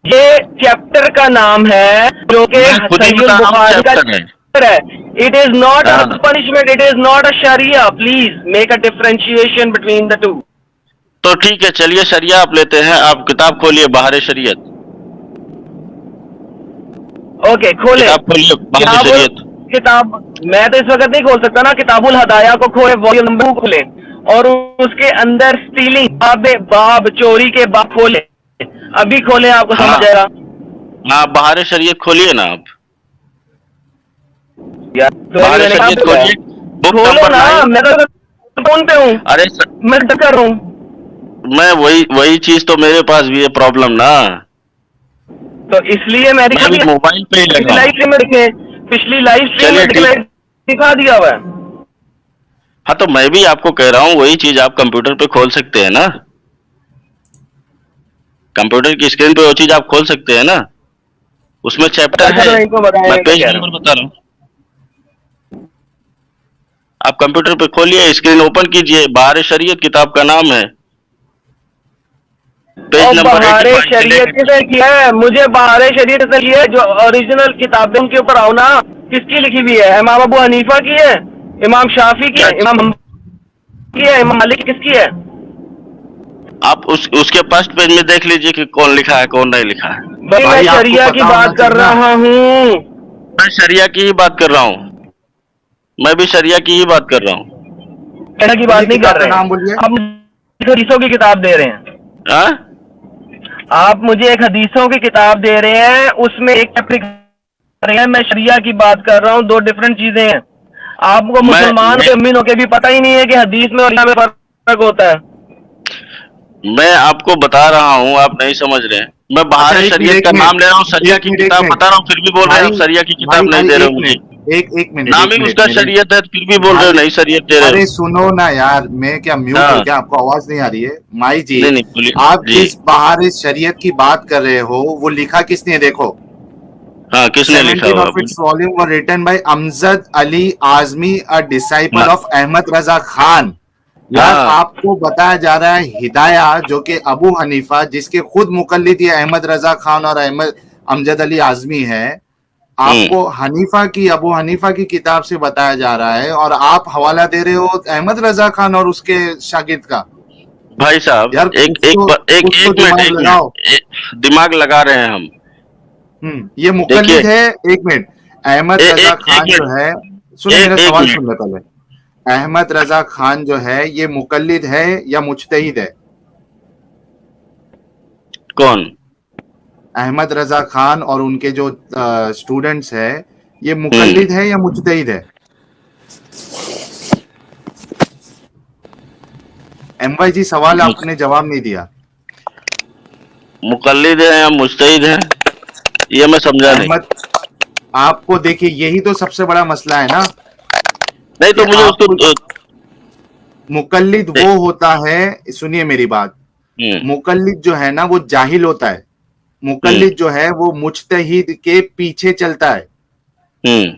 ये चैप्टर का नाम है जो कि बुखारी का है। It is not a punishment, it is not a Sharia. Please make a differentiation between the two. तो ठीक है, चलिए शरिया आप लेते हैं, आप किताब खोलिए बाहर शरीयत। ओके खोले। किताब, मैं तो इस वक्त नहीं खोल सकता ना, किताबुल हदाया को खोले, वॉल्यूम नंबर 2 खोले और उसके अंदर स्टीलिंग बाब चोरी के बाब खोले, अभी खोले आपको हाँ। समझ आएगा। हाँ, बहार शरीयत खोलिए ना आप, यार तो बहार मैंने कहा शरीयत खोलिए, बुक खोलो नंबर ना, 9। मैं तो फोन पे हूँ, अरे मैं तो कर रहा हूँ। मैं वही चीज तो मेरे पास भी है प्रॉब्लम ना, तो इसलिए मैं मैं भी मोबाइल पे ही लगा लाइव हूँ। स्ट्रीम में दिखे, पिछली लाइव स्ट्रीम चलिए में ठीक। दिखा दिया हुआ है। हाँ, तो मैं भी आपको कह रहा हूँ वही चीज आप कंप्यूटर पे खोल सकते हैं ना, कंप्यूटर की स्क्रीन पे वो चीज आप खोल सकते हैं ना, उसमें चैप्टर अच्छा है, तो इनको बताया मैं मैं क्या पेज कह रहा नंबर हूँ। बता रहा हूँ। आप कंप्यूटर पे खोलिए, स्क्रीन ओपन कीजिए, बहार शरीयत किताब का नाम है, पेज और नंबर बहारे 85 से शरीयत लेकर। किसने किया है? मुझे बहारे शरीयत से किया है, जो ओरिजिनल किताबें उनके ऊपर आओ ना, किसकी लिखी हुई है? इमाम अबू हनीफा की है, इमाम शाफी की क्या है, इमाम की है, इमाम मालिक किसकी है? आप उसके फर्स्ट पेज में देख लीजिए कि कौन लिखा है कौन नहीं लिखा है। भाई मैं भाई आपको शरिया की पता होना बात कर चाहिए ना। रहा हूँ, मैं शरिया की ही बात कर रहा हूँ, मैं भी शरिया की ही बात कर रहा हूँ। कहना की बात बोलिए नहीं किताब कर का रहे नाम हैं। बोलिए। आप मुझे हदीसों की किताब दे रहे हैं, हाँ? आप मुझे एक हदीसों की किताब दे रहे हैं, उसमें एक चैप्टर कर रहे हैं, मैं शरिया की बात कर रहा हूँ, दो डिफरेंट चीजें हैं। आपको मुसलमान मैं के अमीन होके भी पता ही नहीं है कि हदीस में और इस्लाम में फर्क होता है। मैं आपको बता रहा हूँ, आप नहीं समझ रहे हैं। मैं अच्छा बहार एक मिनट शरीयत एक का नाम मिनट ले रहा हूँ, शरिया एक की मिनट एक किताब मिनट बता रहा हूँ, फिर भी बोल रहे हैं भाई आप शरिया की भाई किताब नहीं भाई दे रहे एक हो मुझे। मिनट एक मिनट नाम एक ही मिनट उसका मेरे शरीयत है, फिर भी बोल रहे हो भाई। नहीं शरीयत दे रहे हो। अरे सुनो ना यार, मैं क्या म्यूट हूँ हाँ, क्या? आपको आवाज नहीं आ रही है? माई जी, नहीं नहीं बोलिए आप जी। जिस बहार शरीयत की बात कर रहे हो वो लिखा किसने? देखो, हाँ, किसने लिखा 17 होगा of its बोलिए। volume were written by Amjad Ali Azmi, a disciple हाँ, of Ahmad Raza Khan। यार हाँ, आपको बताया जा रहा है हिदाया, जो कि अबू हनीफा, जिसके खुद मुकल्लिद ये अहमद रजा खान और अहमद अमजद अली आजमी है, आपको हनीफा की, अबू हनीफा की किताब से बताया जा रहा है और आप हवाला दे रहे हो अहमद रजा खान और उसके शागिर्द का। भाई साहब, यार एक एक एक कुछ तो एक मिनट, दिमाग एक लगाओ। मिनट, दिमाग लगा रहे हैं हम। ये देखिए, मुकल्लिद है। एक मिनट, अहमद रजा एक खान जो मिनट, है, सुनो मेरा एक सवाल मिनट। सुन ले पहले। अहमद रजा खान जो है ये मुकल्लिद है या मुज्तहिद है? कौन? अहमद रजा खान और उनके जो स्टूडेंट्स है, ये हम्म। मुकल्लिद है या मुज्तहिद है? एमवाई जी, सवाल आपने जवाब नहीं दिया। मुकल्लिद है या मुस्तहिद है, ये मैं समझा नहीं। अहमद, आपको देखिए यही तो सबसे बड़ा मसला है ना, नहीं कि तो मुझे उसको आपको मुकल्लिद वो होता है, सुनिए मेरी बात, हम्म, मुकल्लिद जो है ना वो जाहिल होता है। हम्म, मुकल्लिद जो है वो मुज्तहिद के पीछे चलता है। हम्म।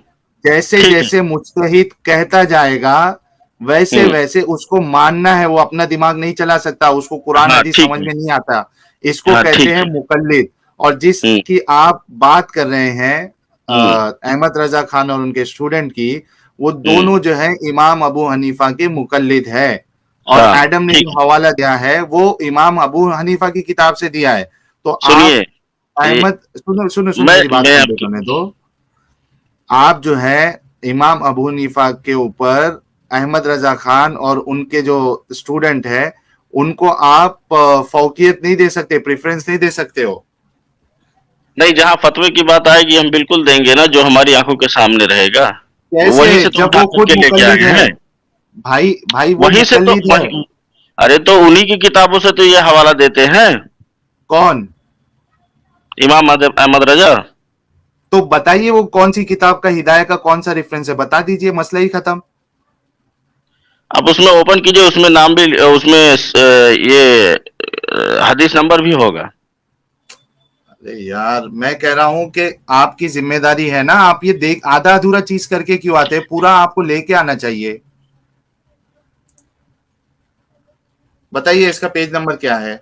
जैसे ठीक है। जैसे मुज्तहिद कहता जाएगा वैसे हम्म। वैसे उसको मानना है, वो अपना दिमाग नहीं चला सकता, उसको कुरान हाँ, हदीस ठीक समझ है। में नहीं आता। इसको हाँ, कहते ठीक हैं है। मुकल्लिद। और हम्म, जिसकी आप बात कर रहे हैं हम्म, अहमद रजा खान और उनके स्टूडेंट की, वो हम्म। दोनों जो है इमाम अबू हनीफा के मुकल्लिद है। और हाँ, एडम ने ठीक जो है। हवाला दिया है वो इमाम अबू हनीफा की किताब से दिया है। तो आप सुनिए, ये अहमद, सुनो सुनो सुनो, मैं मेरी बात मैं कंप्लीट आपकी होने दो। आप जो है इमाम अबू हनीफा के ऊपर अहमद रजा खान और उनके जो स्टूडेंट है उनको आप फौकियत नहीं दे सकते, प्रेफरेंस नहीं दे सकते हो। नहीं, जहाँ फतवे की बात आएगी हम बिल्कुल देंगे ना, जो हमारी आंखों के सामने रहेगा। कैसे? वहीं से तो जब उठा वो खुद करके लेके मुकल्लिद आए है। हैं। भाई भाई वो वहीं से तो मुकल्लिद है। वही, अरे तो उन्हीं की किताबों से तो ये हवाला देते हैं, कौन? इमाम अहमद रजा। तो बताइए वो कौन सी किताब का, हिदाया का कौन सा रेफरेंस है, बता दीजिए, मसला ही खत्म। आप उसमें ओपन कीजिए, उसमें नाम भी, उसमें ये हदीस नंबर भी होगा। अरे यार मैं कह रहा हूं कि आपकी जिम्मेदारी है ना, आप ये देख आधा अधूरा चीज करके क्यों आते हैं? पूरा आपको लेके आना चाहिए। बताइए इसका पेज नंबर क्या है?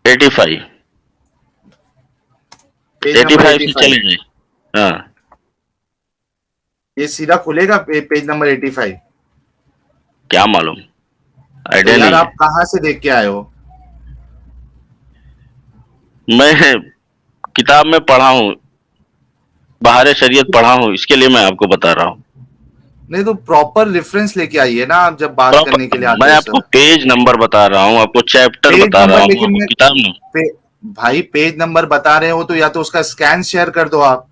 85, पेज एटी नंबर फाइव से 85। चले जाइए। हाँ, ये सीधा खुलेगा पेज नंबर 85? क्या मालूम, तो आइडिया यार नहीं आप है। कहाँ से देख के आए हो? मैं किताब में पढ़ा हूँ, बहार शरीयत पढ़ा हूँ, इसके लिए मैं आपको बता रहा हूँ। नहीं तो प्रॉपर रेफरेंस लेके आइए ना आप जब बात प्रॉपर, करने के लिए मैं आते हो आपको सर। पेज नंबर बता रहा हूँ, आपको चैप्टर पेज बता रहा नंबर हूँ, लेकिन आपको मैं किताब नहीं। पे, भाई पेज नंबर बता रहे हो तो या तो उसका स्कैन शेयर कर दो आप।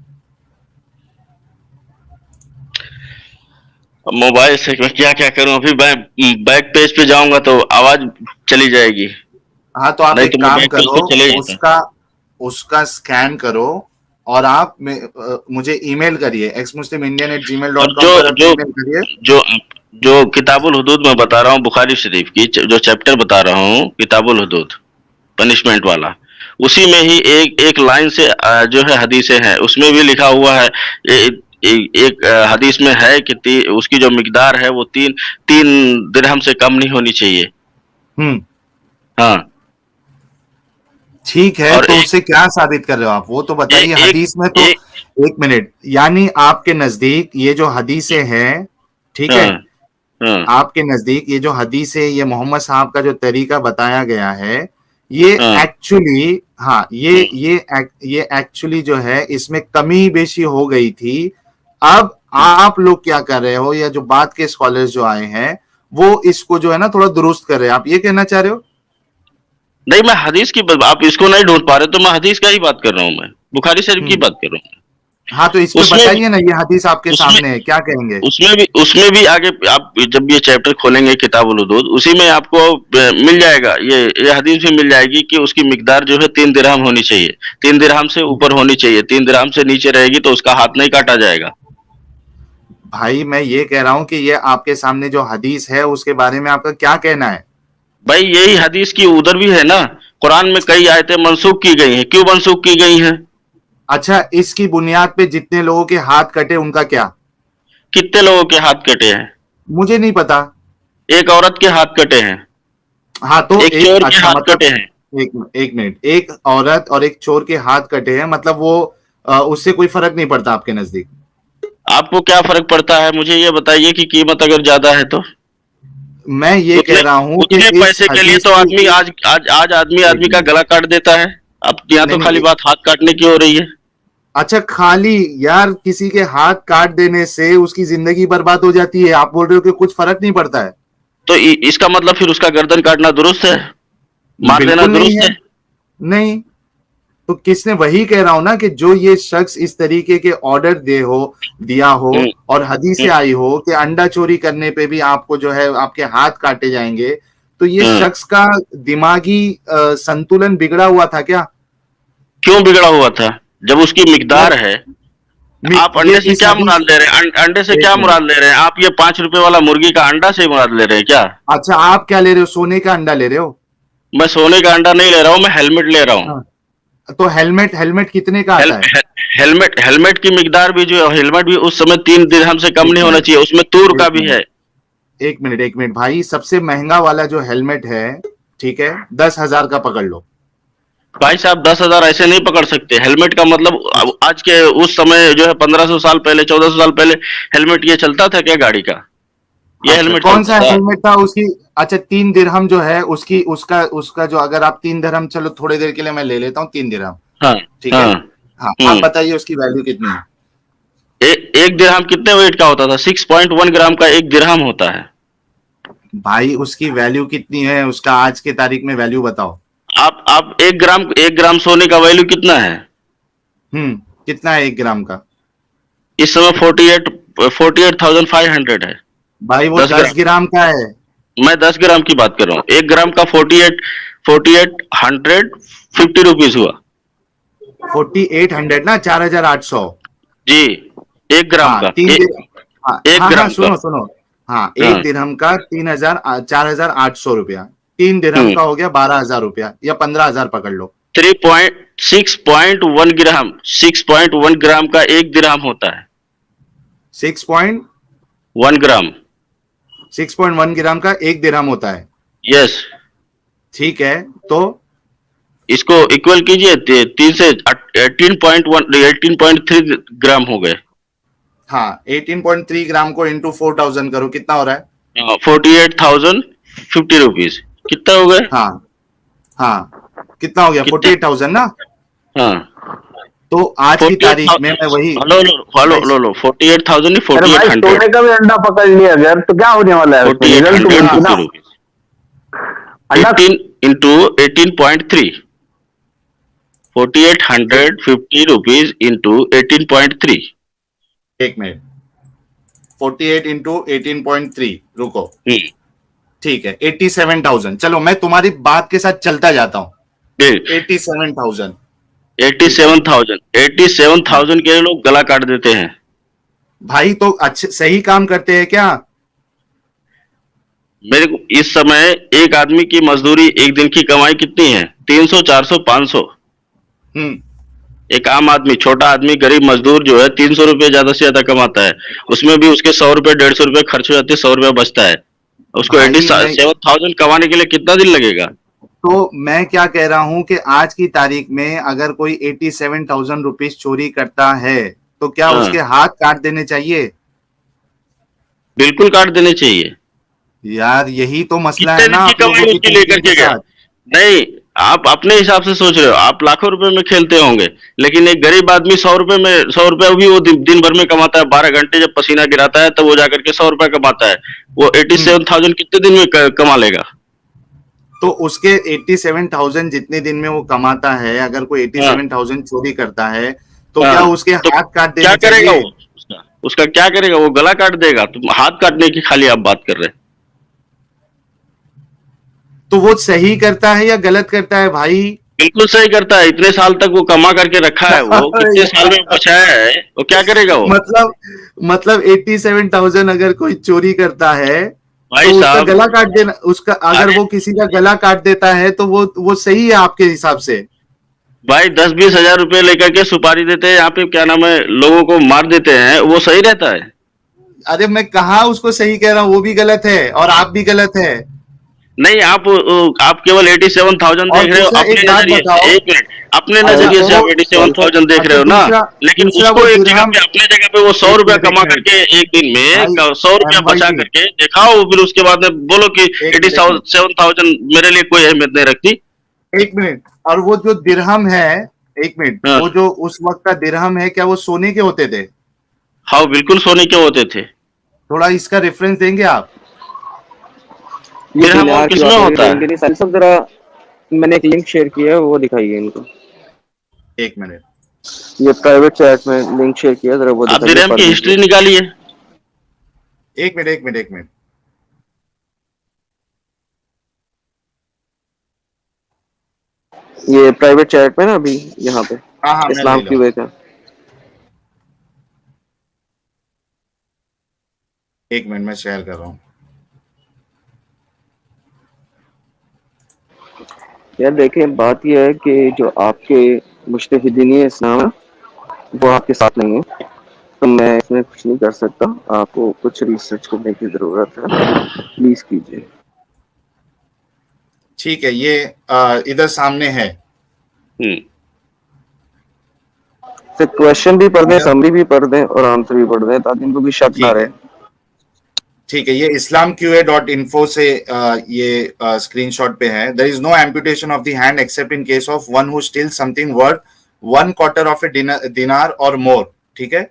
अब मोबाइल से मैं क्या क्या करूं, अभी मैं बैक पेज पे जाऊंगा तो आवाज चली जाएगी, हाँ तो आप नहीं एक तो मैं काम बैक पेज करो, पे चले जाता। उसका उसका स्कैन करो और आप मुझे ईमेल करिए और xmuslimindian@gmail.com जो पर आप जो ईमेल करिए। जो जो किताबुल हुदूद मैं बता रहा हूँ बुखारी शरीफ की, जो चैप्टर बता रहा हूँ किताबुल हुदूद पनिशमेंट वाला, उसी में ही एक एक लाइन से जो है हदीसें हैं, उसमें भी लिखा हुआ है। एक हदीस में है कि उसकी जो मिकदार है वो तीन तीन दिरहम से कम नहीं होनी चाहिए। हम्म। हाँ। ठीक है और तो उससे क्या साबित कर रहे हो आप वो तो बताइए, एक एक हदीस में तो। एक एक मिनट, यानी आपके नजदीक ये जो हदीसें हैं, ठीक है, हाँ हाँ आपके नजदीक ये जो हदीस है, ये मोहम्मद साहब का जो तरीका बताया गया है, ये हाँ एक्चुअली, हाँ हम्म, ये एक्चुअली जो है इसमें कमी बेशी हो गई थी। अब आप लोग क्या कर रहे हो, या जो बात के स्कॉलर्स जो आए हैं वो इसको जो है ना थोड़ा दुरुस्त कर रहे हैं, आप ये कहना चाह रहे हो? नहीं, मैं हदीस की आप इसको नहीं ढूंढ पा रहे तो मैं हदीस का ही बात कर रहा हूँ, मैं बुखारी शरीफ की हम्म। बात कर रहा हूँ। हाँ तो इस पे उसमें बताइए ना, ये हदीस आपके उसमें सामने है, क्या कहेंगे? उसमें भी आगे आप जब ये चैप्टर खोलेंगे किताबुल हुदूद, उसी में आपको मिल जाएगा, ये हदीस भी मिल जाएगी कि उसकी मिकदार जो है 3 दिरहम होनी चाहिए, 3 दिरहम से ऊपर होनी चाहिए, 3 दिरहम से नीचे रहेगी तो उसका हाथ नहीं काटा जाएगा। भाई मैं ये कह रहा हूं कि ये आपके सामने जो हदीस है उसके बारे में आपका क्या कहना है? भाई यही हदीस की उधर भी है ना, कुरान में कई आयतें मनसूख की गई हैं, क्यों मनसूख की गई हैं? अच्छा, इसकी बुनियाद पे जितने लोगों के हाथ कटे उनका क्या? कितने लोगों के हाथ कटे हैं? मुझे नहीं पता। एक औरत के हाथ कटे हैं, हाँ तो एक एक, चोर के अच्छा हाथ मतलब, कटे हैं। एक मिनट, एक औरत और एक चोर के हाथ कटे हैं, मतलब वो उससे कोई फर्क नहीं पड़ता आपके नजदीक? आपको क्या फर्क पड़ता है, मुझे ये बताइए कि कीमत अगर ज्यादा है तो? मैं ये उतने कह रहा हूं कि उतने इस पैसे के लिए हदीस तो की, आदमी आज आज आज आदमी एक आदमी का मिनट, गला काट देता है। अब यहाँ तो नहीं खाली नहीं, बात हाथ काटने की हो रही है। अच्छा खाली, यार किसी के हाथ काट देने से उसकी जिंदगी बर्बाद हो जाती है, आप बोल रहे हो कि कुछ फर्क नहीं पड़ता है? तो इसका मतलब फिर उसका गर्दन काटना दुरुस्त है, मार देना बिल्कुल नहीं दुरुस्त है। है? नहीं, तो किसने, वही कह रहा हूं ना कि जो ये शख्स इस तरीके के ऑर्डर दिया हो हम्म, और हदीसें हम्म, आई हो कि अंडा चोरी करने पे भी आपको जो है आपके हाथ काटे जाएंगे, तो ये हम्म। शख्स का दिमागी संतुलन बिगड़ा हुआ था क्या? क्यों बिगड़ा हुआ था जब उसकी यार मिकदार है? आप ये अंडे से इस क्या हदीस, मुराद ले रहे हैं? अंडे से एक क्या मिनट, मुराद ले रहे हैं आप? ये 5 रुपए वाला मुर्गी का अंडा से मुराद ले रहे हैं क्या? अच्छा आप क्या ले रहे हो, सोने का अंडा ले रहे हो? मैं सोने का अंडा नहीं ले रहा हूँ, मैं हेलमेट ले रहा हूँ। हाँ, तो हेलमेट, हेलमेट कितने का हेल, आता है? हे, हेलमेट की मिकदार भी जो है, हेलमेट भी उस समय 3 दिरहम से कम एक नहीं होना मिनट, चाहिए, उसमें तूर का एक भी मिनट, है। एक मिनट भाई, सबसे महंगा वाला जो हेलमेट है, ठीक है, 10,000 का पकड़ लो। भाई साहब 10,000 ऐसे नहीं पकड़ सकते, हेलमेट का मतलब आज के उस समय जो है 1500 साल पहले 1400 साल पहले हेलमेट ये चलता था क्या गाड़ी का? ये अच्छा हेलमेट कौन चलता सा था। हेलमेट था उसकी? अच्छा 3 दिरहम जो है उसकी, उसका उसका जो, अगर आप 3 दिरहम, चलो थोड़ी देर के लिए मैं ले लेता हूँ 3 दिरहम, हाँ ठीक है। हाँ। हाँ आप हम्म। बताइए उसकी वैल्यू कितनी है? एक दिरहम कितने वेट का होता था? 6.1 ग्राम का एक दिरहम होता है। भाई उसकी वैल्यू कितनी है, उसका आज के तारीख में वैल्यू बताओ। आप एक ग्राम सोने का वैल्यू कितना है? कितना है 1 ग्राम का? इस समय 48,500 है। भाई वो दस 10 ग्राम का है। मैं 10 ग्राम की बात कर रहा हूँ, 1 ग्राम का 48,150 हुआ। 4800 ना, 4,800। जी, 1 ग्राम हाँ का तीन दिन, हाँ एक हाँ हाँ, ग्राम का। सुनो सुनो, हाँ हाँ। 1 दिरहम का 3,000, 4,800 रुपया। 3 दिरहम हम्म। का हो गया 12,000 रुपया, या 15,000 पकड़ लो। 6.1 ग्राम, 6.1 ग्राम का एक दिरहम होता है। 6.1 1 ग्राम। 6.1 ग्राम का 1 दिरहम होता है। यस। ठीक है, तो इसको इक्वल कीजिए, 18.3 ग्राम हो गए। हाँ 18.3 ग्राम को इंटू 4,000 करो, कितना हो रहा है? 48,050 रुपीज कितना हो गए? हाँ हाँ, कितना हो गया? कितने? 48,000 ना। हाँ तो आज की 48 तारीख में मैं वही हेलो हेलो हेलो हेलो 48,000 नहीं अरे भाई 4800 सोने का भी अंडा पकड़ लिया अगर तो क्या होने वाला है उसमें, रिजल्ट तो 4850 वही ना। रुपीज अंडा 18 into 18.3 4850 रुपीज into 18.3 एक मिनट 48 इंटू 18.3 रुको, ठीक है 87,000। चलो मैं तुम्हारी बात के साथ चलता जाता हूँ। 87,000 ठीक है। 87,000 के लोग गला काट देते हैं। भाई तो अच्छे सही काम करते हैं क्या? मेरे को इस समय एक आदमी की मजदूरी एक दिन की कमाई कितनी है? 300 400 500। हम्म एक आम आदमी, छोटा आदमी, गरीब मजदूर जो है 300 रुपये ज्यादा से ज्यादा कमाता है, उसमें भी उसके 100 रुपये 150 रुपये खर्च हो जाते हैं, 100 रुपये बचता है। उसको भाई मैं 87,000 कमाने के लिए कितना दिन लगेगा? तो मैं क्या कह रहा हूं कि आज की तारीख में अगर कोई 87,000 रुपीज चोरी करता है तो क्या हाँ, उसके हाथ काट देने चाहिए? बिल्कुल काट देने चाहिए। यार यही तो मसला कितने है ना दिन की आप लोगों कमाई की उसकी थिंकिंग लेकर के के गया? साथ। नहीं, आप अपने हिसाब से सोच रहे हो, आप लाखों रुपए में खेलते होंगे, लेकिन एक गरीब आदमी 100 रुपए में, 100 रुपया भी वो दिन भर में कमाता है, 12 घंटे जब पसीना गिराता है तब वो जाकर के 100 रुपया कमाता है। वो 87,000 कितने दिन में कमा लेगा? तो उसके 87,000 जितने दिन में वो कमाता है, अगर कोई हाँ, 87,000 चोरी करता है तो क्या हाँ, उसके तो हाथ काट क्या देने करेगा चाहिए? वो? उसका क्या करेगा? वो गला काट देगा? तुम हाथ काटने की खाली आप बात कर रहे हैं। तो वो सही करता है या गलत करता है भाई? बिल्कुल सही करता है, इतने साल तक वो कमा करके रखा है, वो कितने साल में बचाया है, वो क्या करेगा वो? मतलब मतलब 87,000 अगर कोई चोरी करता है भाई तो उसका साहब, गला काट देना, उसका अगर अरे वो किसी का गला काट देता है तो वो सही है आपके हिसाब से? भाई 10-20 हजार रुपए लेकर के सुपारी देते हैं यहाँ पे, क्या नाम है, लोगों को मार देते हैं, वो सही रहता है? अरे मैं कहा उसको सही कह रहा हूँ, वो भी गलत है और आप भी गलत है। नहीं, आप केवल 87,000 और देख रहे हो दूसरा अपने एक बात नजरिए से। बताओ, एक मिनट, अपने अच्छा नजरिए तो से वो आप 87,000 देख रहे अच्छा हो ना, दूसरा लेकिन दूसरा उसको वो एक जगह दिरहम, पे, अपने जगह पे वो 100 रुपया एक कमा मिनट करके एक दिन में भाई 100 रुपया एम वाई बचा जी, करके दिखाओ, फिर उसके बाद में बोलो कि एक मिनट 87,000 मेरे लिए कोई अहमियत नहीं रखती। एक मिनट। और वो जो दिरहम है, एक मिनट, हाँ, वो जो उस वक्त का दिरहम है क्या वो सोने के होते थे? हाँ, बिल्कुल सोने के होते थे। थोड़ा इसका रेफरेंस देंगे आप? ये दिरहम और दिनार की किसमें बात हो रही होता है है? इनके लिए, सारी सब जरा मैंने एक लिंक शेयर किया है, वो दिखाइए इनको। एक मिनट ये प्राइवेट चैट में लिंक शेयर किया, जरा वो आप दिखाइए, दिरहम पढ़ की लीजिए। हिस्ट्री निकालिए। एक मिनट एक मिनट एक मिनट ये प्राइवेट चैट में ना अभी यहाँ पे हाँ हाँ मैं ले इस्लाम की लूँ, वे का। एक मिनट मैं शेयर कर रहा हूँ। यार देखें, बात यह है कि जो आपके मुज्तहिदीन इस्लाम है वो आपके साथ नहीं है, तो मैं इसमें कुछ नहीं कर सकता। आपको कुछ रिसर्च करने की जरूरत है, प्लीज कीजिए। ठीक है, ये इधर सामने है। हम्म, फिर क्वेश्चन भी पढ़ दें, समरी भी पढ़ दें और आंसर भी पढ़ दें, ताकि इनको भी शक ना ठीक रहे। है ठीक है, ये islamqa.info से ये स्क्रीनशॉट पे है। There is no amputation of the hand except in case of one who steal something worth 1/4 of a dinar or more. ठीक है,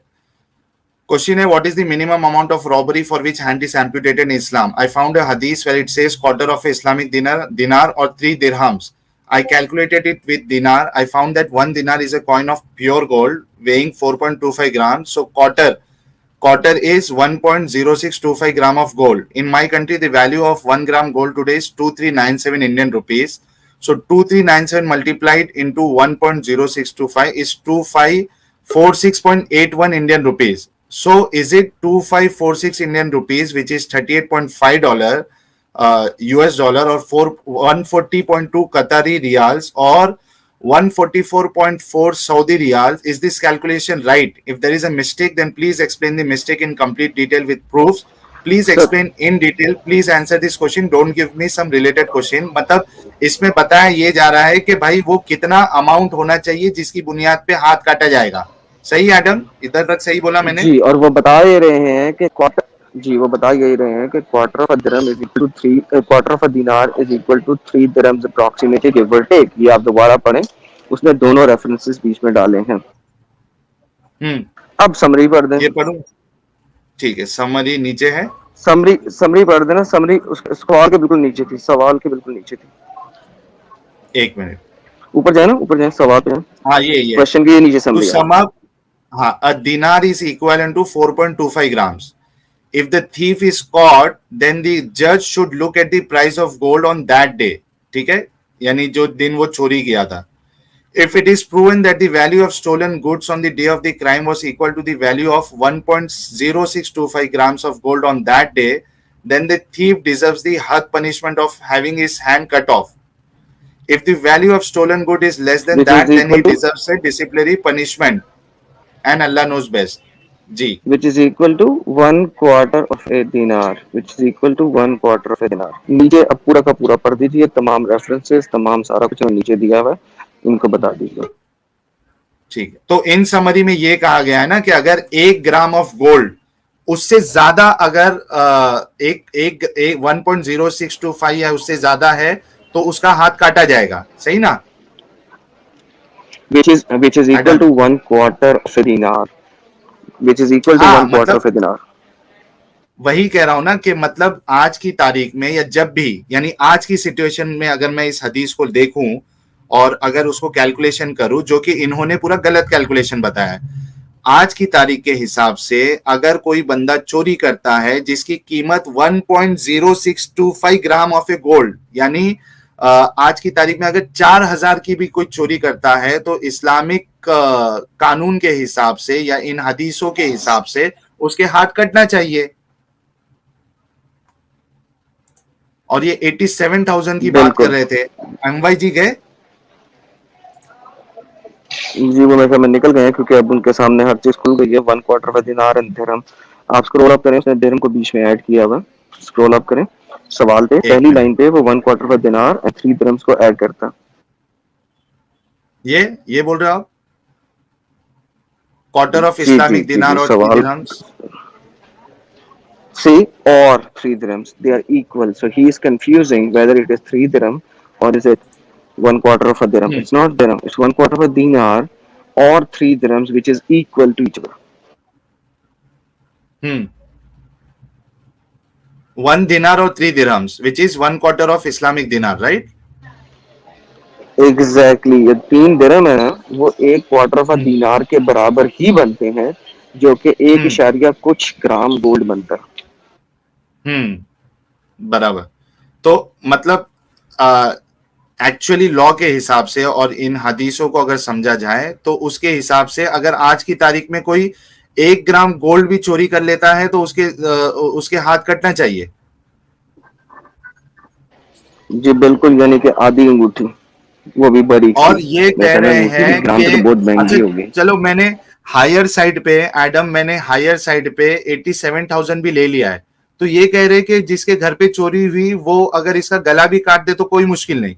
क्वेश्चन है what is the minimum amount of robbery for which hand is amputated in Islam? I found a hadith where it says quarter of Islamic dinar or 3 dirhams. I calculated it with dinar. I found that 1 dinar is a coin of pure gold weighing 4.25 grams. So quarter is 1.0625 gram of gold. In my country, the value of 1 gram gold today is 2397 Indian rupees. So 2397 multiplied into 1.0625 is 2546.81 Indian rupees. So is it 2546 Indian rupees, which is $38.5 US dollar, or 140.2 Qatari riyals, or 144.4 Saudi riyals? Is this calculation right? If there is a mistake, then please explain the mistake in complete detail with proofs. Please sir explain in detail. Please answer this question. Don't give me some related question. मतलब इसमें बताया ये जा रहा है कि भाई वो कितना अमाउंट होना चाहिए जिसकी बुनियाद पे हाथ काटा जाएगा। सही एडम, इधर तक सही बोला मैंने? जी, और वो बता ये रहे हैं कि क्वार्टर, जी वो बता यही रहे हैं कि quarter of a dirham is equal to 3, quarter of a dinar is equal to 3 dirhams approximately, give or take. ये आप दोबारा पढ़ें, उसने दोनों रेफरेंसेस बीच में डाले हैं। अब समरी पढ़ दें। ये पढ़ूं? ठीक है, समरी नीचे है। समरी पढ़ देना। समरी सवाल के बिल्कुल नीचे थी, सवाल के बिल्कुल नीचे थी। 1 मिनट, ऊपर जाए ना, ऊपर जाए, सवाल पे जाए, हाँ ये क्वेश्चन के नीचे to समरी है। sum up, a dinar is equivalent to 4.25 grams. If the thief is caught, then the judge should look at the price of gold on that day. ठीक है, यानी जो दिन वो चोरी किया था. If it is proven that the value of stolen goods on the day of the crime was equal to the value of 1.0625 grams of gold on that day, then the thief deserves the hard punishment of having his hand cut off. If the value of stolen good is less than Which is that, then he equal to? deserves a disciplinary punishment. And Allah knows best. Ji, Which is equal to 1/4 of a dinar, which is equal to 1/4 of a dinar। नीचे अब पूरा का पूरा पढ़ दीजिए, तमाम references, तमाम सारा कुछ नीचे दिया हुआ है, इनको बता दीजिए। ठीक है। तो इन समरी में ये कहा गया है ना कि अगर 1 ग्राम ऑफ गोल्ड उससे ज्यादा अगर एक 1.0625 है उससे ज्यादा है तो उसका हाथ काटा जाएगा, सही ना? Which is equal Adam. to 1/4 of a dinar, which is equal to हाँ, 1/4 of a dinar। वही कह रहा हूं ना कि मतलब आज की तारीख में या जब भी, यानी आज की सिचुएशन में अगर मैं इस हदीस को देखूं और अगर उसको कैलकुलेशन करूं, जो कि इन्होंने पूरा गलत कैलकुलेशन बताया है, आज की तारीख के हिसाब से अगर कोई बंदा चोरी करता है जिसकी कीमत 1.0625 ग्राम ऑफ ए गोल्ड, यानी आज की तारीख में अगर 4000 की भी कोई चोरी करता है तो इस्लामिक कानून के हिसाब से या इन हदीसों के हिसाब से उसके हाथ कटना चाहिए। और ये 87,000 की बात कर रहे थे। अंगभाई जी गए? जी वो मैं निकल गए हैं क्योंकि अब उनके सामने हर चीज खुल गई है। 1/4 ऑफ दिनार एंड दिरहम। आप स्क्रॉल अप करें, उसने दिरहम को बीच में ऐड किया हुआ। स्क्रॉल अप करें, सवाल पे पहली लाइन पे वो 1/4 ऑफ दिनार एंड 3 दिरहम्स को ऐड करता। ये बोल रहे हो आप? Quarter of Islamic dinar or 3 dirhams? See, or 3 dirhams, they are equal. So he is confusing whether it is 3 dirham or is it 1/4 of a dirham. It's not dirham, it's 1/4 of a dinar or 3 dirhams, which is equal to each other. 1 dinar or 3 dirhams, which is 1/4 of Islamic dinar, right? Exactly, ये 3 dirham है ना, वो 1/4 of a dinar के बराबर ही बनते हैं, जो कि 1 कुछ ग्राम गोल्ड बनता है। बराबर। तो मतलब एक्चुअली लॉ के हिसाब से और इन हदीसों को अगर समझा जाए तो उसके हिसाब से अगर आज की तारीख में कोई 1 ग्राम गोल्ड भी चोरी कर लेता है तो उसके हाथ कटना चाहिए। जी बिल्कुल, यानी कि आधी अंगूठी, वो भी बड़ी। और ये कह रहे हैं कि बहुत महंगी होगी। चलो मैंने हायर साइड पे एडम, मैंने हायर साइड पे 87,000 भी ले लिया है, तो ये कह रहे कि जिसके घर पे चोरी हुई वो अगर इसका गला भी काट दे तो कोई मुश्किल नहीं।